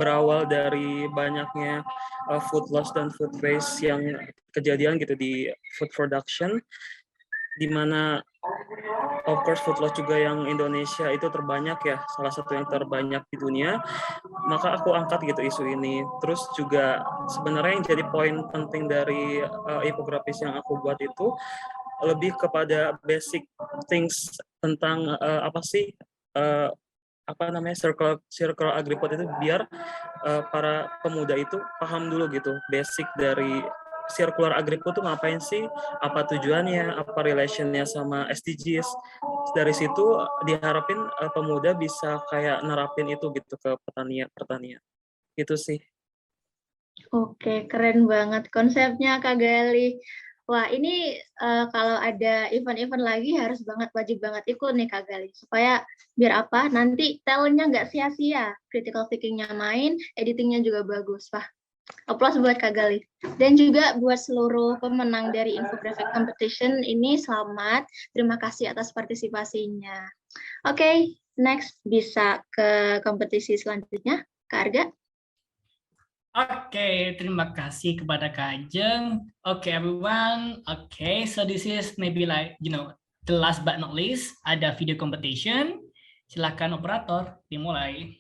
berawal dari banyaknya food loss dan food waste yang kejadian gitu di food production, di mana of course food loss juga yang Indonesia itu terbanyak ya, salah satu yang terbanyak di dunia. Maka aku angkat gitu isu ini. Terus juga sebenarnya yang jadi poin penting dari infografis yang aku buat itu lebih kepada basic things tentang apa sih circular agrifood itu, biar para pemuda itu paham dulu gitu basic dari Circular Agrifood itu ngapain sih, apa tujuannya, apa relationnya sama SDGs. Dari situ diharapin pemuda bisa kayak nerapin itu gitu ke pertanian. Itu sih. Oke, keren banget konsepnya Kak Galih. Wah, ini kalau ada event-event lagi harus wajib banget ikut nih Kak Galih. Supaya biar apa, nanti talentnya nggak sia-sia. Critical thinking-nya main, editingnya juga bagus. Wah, aplaus buat Kak Galih. Dan juga buat seluruh pemenang dari Infographic Competition ini selamat. Terima kasih atas partisipasinya. Oke, next bisa ke kompetisi selanjutnya. Kak Arga. Oke, terima kasih kepada Kak Ajeng. Okay, everyone. Okay, so this is maybe like, the last but not least, ada video competition. Silakan operator, dimulai.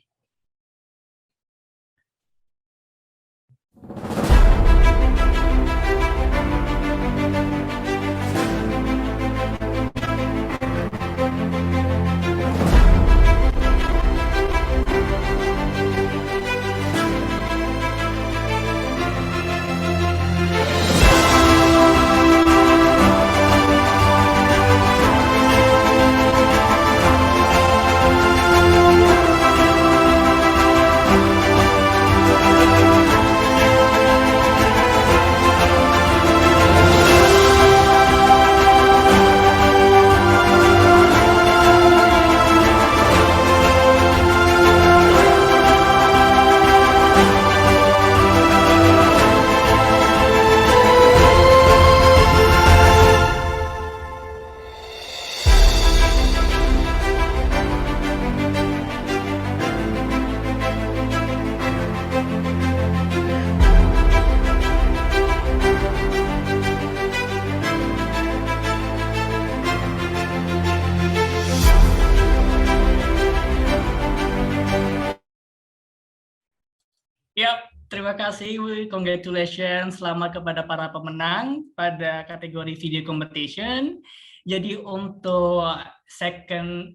Ya, terima kasih. Congratulations. Selamat kepada para pemenang pada kategori video competition. Jadi untuk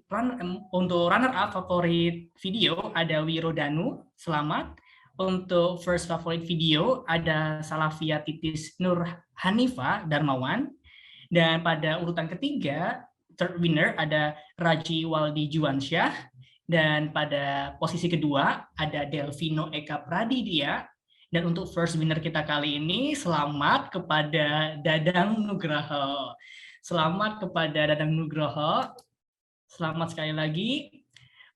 runner up favorit video ada Wirodanu, selamat. Untuk first favorit video ada Salafia Titis Nur Hanifa Darmawan. Dan pada urutan ketiga, third winner ada Raji Waldi Juansyah. Dan pada posisi kedua ada Delvino Eka Pradidya. Dan untuk first winner kita kali ini, selamat kepada Dadang Nugroho. Selamat kepada Dadang Nugroho. Selamat sekali lagi.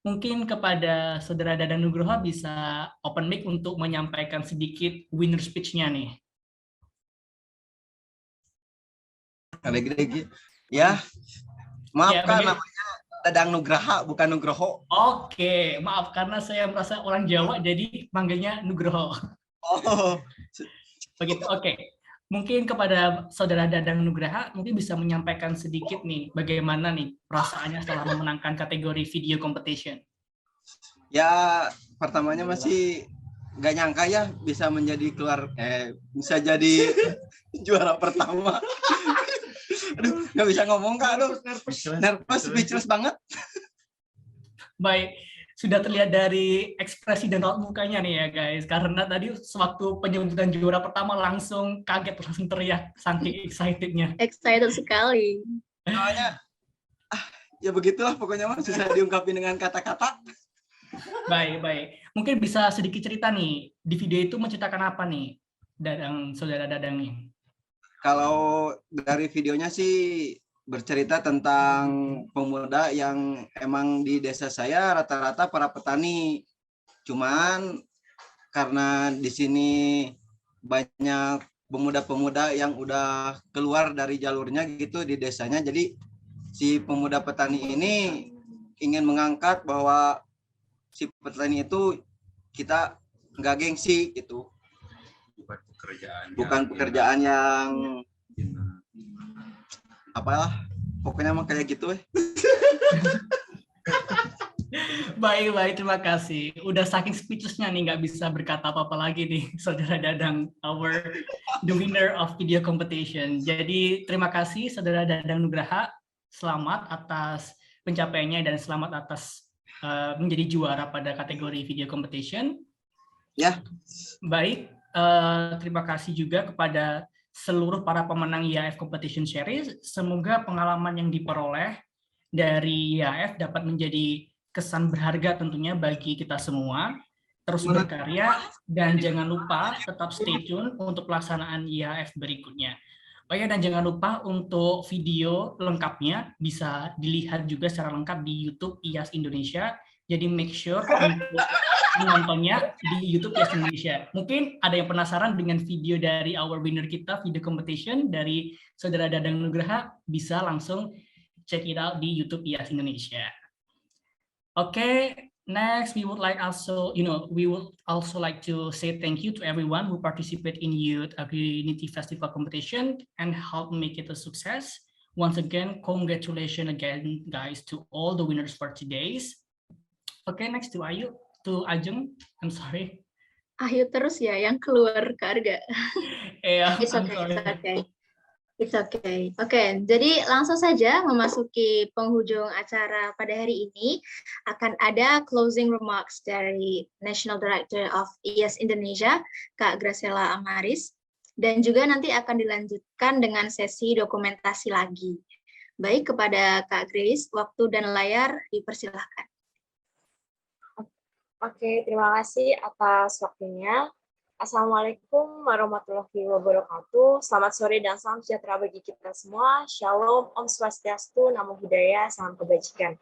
Mungkin kepada Saudara Dadang Nugroho bisa open mic untuk menyampaikan sedikit winner speech-nya nih. Ya, maafkan namanya Dadang Nugraha, bukan Nugroho. Oke, maaf karena saya merasa orang Jawa jadi manggilnya Nugroho. Oh, begitu. Oke. Mungkin kepada Saudara Dadang Nugraha mungkin bisa menyampaikan sedikit nih bagaimana nih perasaannya setelah memenangkan kategori video competition. Ya, pertamanya masih nggak nyangka ya bisa bisa jadi juara pertama. Aduh, nggak bisa ngomong Kak, aduh. Nervous, speechless banget. Baik, sudah terlihat dari ekspresi dan raut mukanya nih ya guys, karena tadi sewaktu penyebutan juara pertama langsung kaget, langsung teriak saking excitednya. Excited sekali. Soalnya, ya begitulah pokoknya mah susah diungkapin dengan kata-kata. Baik. Mungkin bisa sedikit cerita nih, di video itu menceritakan apa nih, Saudara Dadang nih? Kalau dari videonya sih bercerita tentang pemuda yang emang di desa saya rata-rata para petani. Cuman karena di sini banyak pemuda-pemuda yang udah keluar dari jalurnya gitu di desanya, jadi si pemuda petani ini ingin mengangkat bahwa si petani itu kita nggak gengsi gitu. Bukan pekerjaan yang apalah, pokoknya mah kayak gitu. Baik, terima kasih. Udah saking speechlessnya nih nggak bisa berkata apa-apa lagi nih, Saudara Dadang, the winner of video competition. Jadi terima kasih Saudara Dadang Nugraha, selamat atas pencapaiannya dan selamat atas menjadi juara pada kategori video competition. Ya. Baik. Terima kasih juga kepada seluruh para pemenang IAF Competition Series. Semoga pengalaman yang diperoleh dari IAF dapat menjadi kesan berharga tentunya bagi kita semua. Terus berkarya dan jangan lupa tetap stay tune untuk pelaksanaan IAF berikutnya. Oh ya, dan jangan lupa untuk video lengkapnya bisa dilihat juga secara lengkap di YouTube IAS Indonesia. Jadi make sure untuk menontonnya di YouTube IAS Indonesia. Mungkin ada yang penasaran dengan video dari our winner kita, video competition dari Saudara Dadang Nugraha, bisa langsung check it out di YouTube IAS Indonesia. Okay, next we would also like to say thank you to everyone who participate in Youth Agrinity Festival competition and help make it a success. Once again, congratulations again, guys, to all the winners for today's. Okay, next to Ajeng. I'm sorry. Ayu terus ya yang keluar ke Arga. Yeah, It's okay. Oke, jadi langsung saja memasuki penghujung acara pada hari ini. Akan ada closing remarks dari National Director of IAS Indonesia, Kak Graciela Amaris. Dan juga nanti akan dilanjutkan dengan sesi dokumentasi lagi. Baik, kepada Kak Grace, waktu dan layar dipersilahkan. Oke, terima kasih atas waktunya. Assalamualaikum warahmatullahi wabarakatuh. Selamat sore dan salam sejahtera bagi kita semua. Shalom, Om Swastiastu, Namo Buddhaya, salam kebajikan.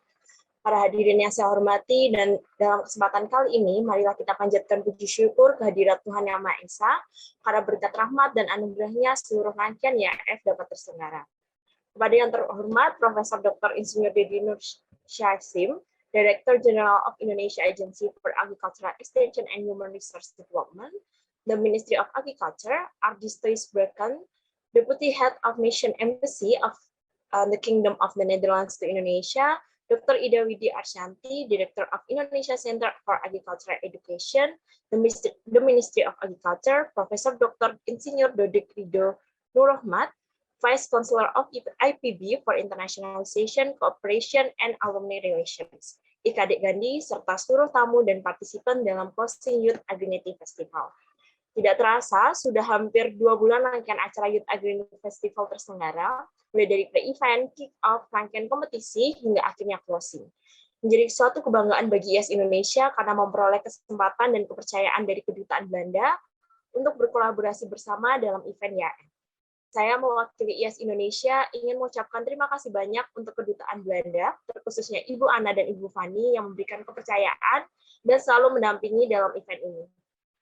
Para hadirin yang saya hormati, dan dalam kesempatan kali ini, marilah kita panjatkan puji syukur kehadirat Tuhan Yang Maha Esa, karena berkat rahmat dan anugerahnya seluruh rangkaian IAF dapat terselenggara. Kepada yang terhormat, Profesor Dr. Insinyur Dedi Nur Syasim, Director General of Indonesia Agency for Agricultural Extension and Human Resource Development, the Ministry of Agriculture, Ardistois Breken, Deputy Head of Mission Embassy of the Kingdom of the Netherlands to Indonesia, Dr. Ida Widi Arsyanti, Director of Indonesia Center for Agricultural Education, the Ministry of Agriculture, Professor Dr. Insinyur Dodik Rido Nurrohmat, Vice Chancellor of IPB for Internationalization, Cooperation, and Alumni Relations, Adik Gandhi, serta seluruh tamu dan partisipan dalam Closing Youth Agrinity Festival. Tidak terasa, sudah hampir 2 bulan rangkaian acara Youth Agrinity Festival terselenggara, mulai dari pre-event, kick-off, rangkaian kompetisi, hingga akhirnya closing. Menjadi suatu kebanggaan bagi IAS Indonesia karena memperoleh kesempatan dan kepercayaan dari Kedutaan Belanda untuk berkolaborasi bersama dalam event YAF. Saya mewakili IAS Indonesia ingin mengucapkan terima kasih banyak untuk Kedutaan Belanda, terkhususnya Ibu Ana dan Ibu Fani yang memberikan kepercayaan dan selalu mendampingi dalam event ini.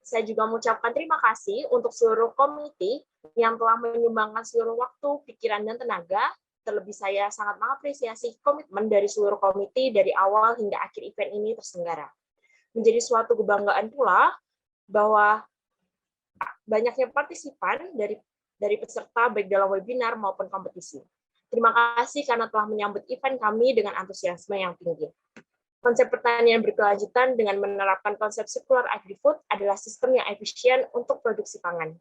Saya juga mengucapkan terima kasih untuk seluruh komite yang telah menyumbangkan seluruh waktu, pikiran, dan tenaga. Terlebih saya sangat mengapresiasi komitmen dari seluruh komite dari awal hingga akhir event ini terselenggara. Menjadi suatu kebanggaan pula bahwa banyaknya partisipan dari peserta baik dalam webinar maupun kompetisi. Terima kasih karena telah menyambut event kami dengan antusiasme yang tinggi. Konsep pertanian berkelanjutan dengan menerapkan konsep Circular Agrifood adalah sistem yang efisien untuk produksi pangan.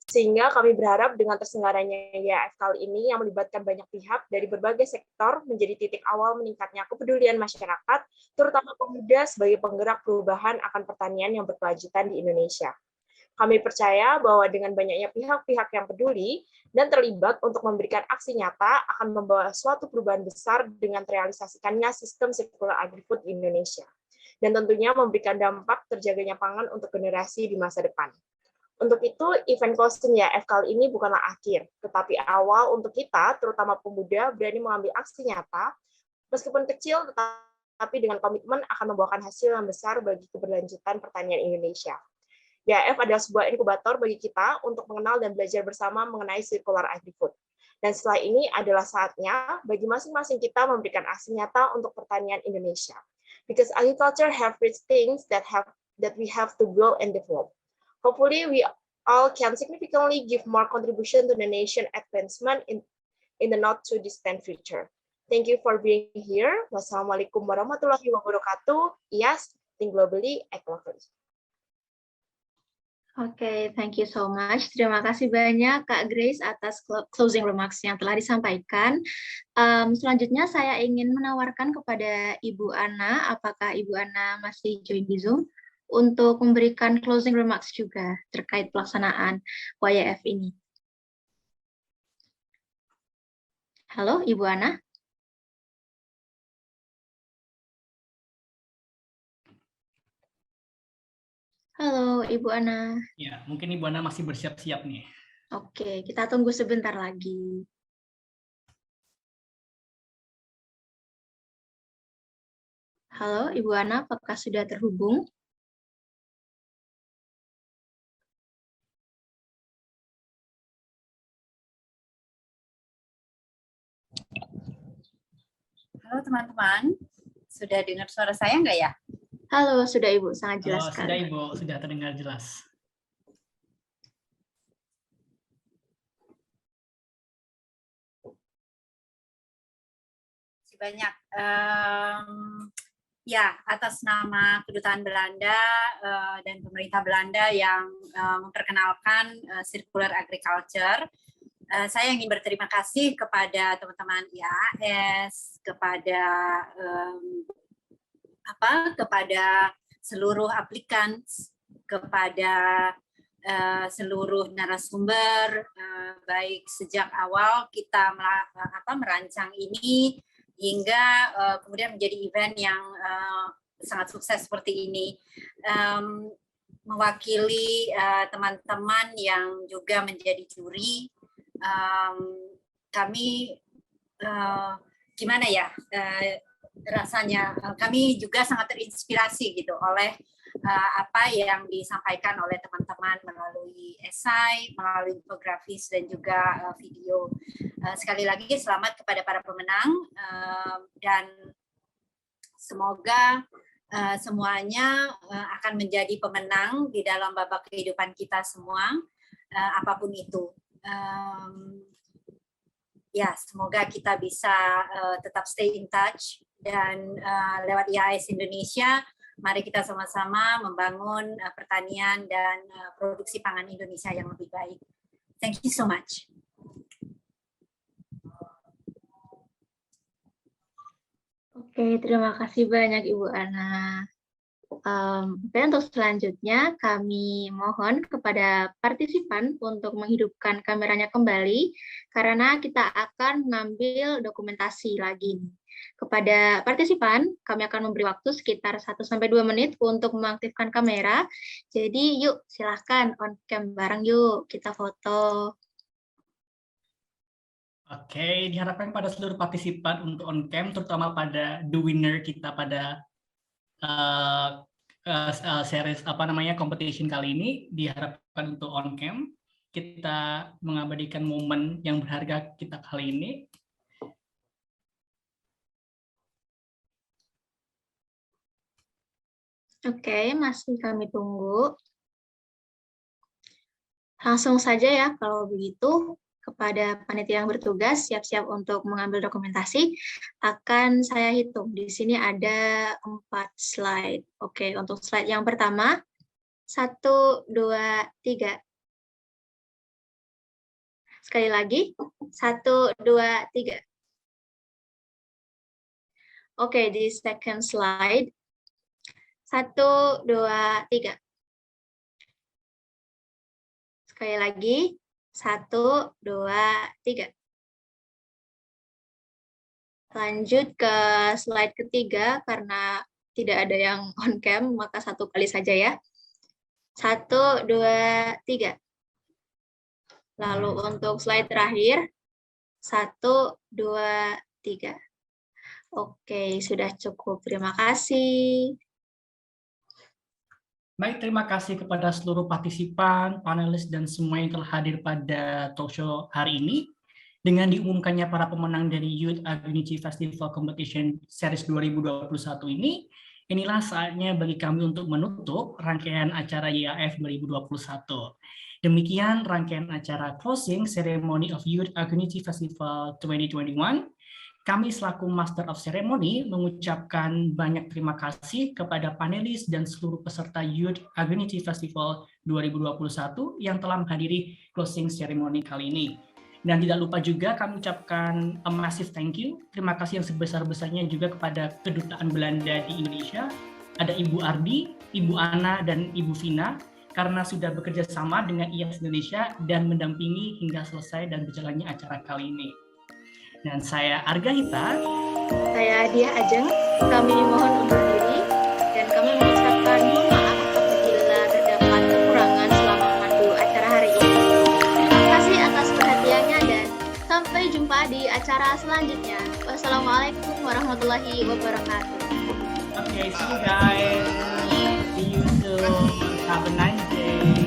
Sehingga kami berharap dengan terselenggaranya YAF kali ini yang melibatkan banyak pihak dari berbagai sektor menjadi titik awal meningkatnya kepedulian masyarakat, terutama pemuda sebagai penggerak perubahan akan pertanian yang berkelanjutan di Indonesia. Kami percaya bahwa dengan banyaknya pihak-pihak yang peduli dan terlibat untuk memberikan aksi nyata akan membawa suatu perubahan besar dengan terrealisasikannya sistem Circular Agrifood di Indonesia. Dan tentunya memberikan dampak terjaganya pangan untuk generasi di masa depan. Untuk itu, event closing YAF kali ini bukanlah akhir, tetapi awal untuk kita, terutama pemuda, berani mengambil aksi nyata, meskipun kecil, tetapi dengan komitmen akan membawakan hasil yang besar bagi keberlanjutan pertanian Indonesia. YAF adalah sebuah inkubator bagi kita untuk mengenal dan belajar bersama mengenai Circular Agrifood. Dan setelah ini adalah saatnya bagi masing-masing kita memberikan aksi nyata untuk pertanian Indonesia. Because agriculture have rich things that we have to grow and develop. Hopefully, we all can significantly give more contribution to the nation advancement in the not too distant future. Thank you for being here. Wassalamualaikum warahmatullahi wabarakatuh. Yes, think globally, act locally. Oke, thank you so much. Terima kasih banyak Kak Grace atas closing remarks yang telah disampaikan. Selanjutnya saya ingin menawarkan kepada Ibu Ana, apakah Ibu Ana masih join di Zoom, untuk memberikan closing remarks juga terkait pelaksanaan YAF ini. Halo, Ibu Ana. Halo, Ibu Ana. Ya, mungkin Ibu Ana masih bersiap-siap nih. Oke, kita tunggu sebentar lagi. Halo, Ibu Ana, apakah sudah terhubung? Halo teman-teman, sudah dengar suara saya nggak ya? Halo, sudah Ibu, sangat jelas sekali. Sudah Ibu, sudah terdengar jelas. Terima kasih banyak. Ya, atas nama Kedutaan Belanda dan pemerintah Belanda yang memperkenalkan Circular Agriculture, saya ingin berterima kasih kepada teman-teman IAS, kepada kepada seluruh aplikan, kepada seluruh narasumber, baik sejak awal kita merancang ini hingga kemudian menjadi event yang sangat sukses seperti ini. Mewakili teman-teman yang juga menjadi juri, kami gimana ya? Rasanya kami juga sangat terinspirasi gitu oleh apa yang disampaikan oleh teman-teman melalui esai, melalui infografis dan juga video. Sekali lagi selamat kepada para pemenang dan semoga semuanya akan menjadi pemenang di dalam babak kehidupan kita semua, apapun itu. Ya, semoga kita bisa tetap stay in touch dan lewat IAS Indonesia, mari kita sama-sama membangun pertanian dan produksi pangan Indonesia yang lebih baik. Thank you so much. Oke, terima kasih banyak Ibu Ana. Oke, untuk selanjutnya kami mohon kepada partisipan untuk menghidupkan kameranya kembali karena kita akan mengambil dokumentasi lagi. Kepada partisipan, kami akan memberi waktu sekitar 1-2 menit untuk mengaktifkan kamera. Jadi yuk silahkan on cam bareng yuk, kita foto. Oke, diharapkan pada seluruh partisipan untuk on cam, terutama pada the winner kita pada series competition kali ini, diharapkan untuk on cam. Kita mengabadikan momen yang berharga kita kali ini. Oke, masih kami tunggu. Langsung saja ya kalau begitu. Kepada panitia yang bertugas, siap-siap untuk mengambil dokumentasi, akan saya hitung. Di sini ada 4 slide. Oke, untuk slide yang pertama, 1, 2, 3. Sekali lagi, 1, 2, 3. Oke, di second slide, 1, 2, 3. Sekali lagi, 1, 2, 3. Lanjut ke slide ketiga, karena tidak ada yang on cam, maka 1 kali saja ya. 1, 2, 3. Lalu untuk slide terakhir, 1, 2, 3. Oke, sudah cukup. Terima kasih. Baik, terima kasih kepada seluruh partisipan, panelis, dan semua yang telah hadir pada talk show hari ini. Dengan diumumkannya para pemenang dari Youth Agrinity Festival Competition Series 2021 ini, inilah saatnya bagi kami untuk menutup rangkaian acara YAF 2021. Demikian rangkaian acara Closing Ceremony of Youth Agrinity Festival 2021. Kami selaku Master of Ceremony mengucapkan banyak terima kasih kepada panelis dan seluruh peserta Youth Agrinity Festival 2021 yang telah menghadiri closing ceremony kali ini. Dan tidak lupa juga kami ucapkan a massive thank you. Terima kasih yang sebesar-besarnya juga kepada Kedutaan Belanda di Indonesia. Ada Ibu Ardi, Ibu Ana, dan Ibu Vina karena sudah bekerja sama dengan IAS Indonesia dan mendampingi hingga selesai dan berjalannya acara kali ini. Dan saya Arga Hita. Saya Dia Ajeng. Kami mohon undur diri dan kami mengucapkan mohon maaf apabila terdapat kekurangan selama memandu acara hari ini. Terima kasih atas perhatiannya dan sampai jumpa di acara selanjutnya. Wassalamualaikum warahmatullahi wabarakatuh. Okay, see you guys. See you soon. Have a nice day.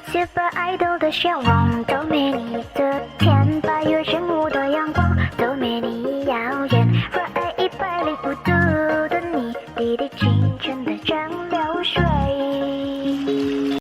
Super Idol 的笑容都没你的甜，8月正午的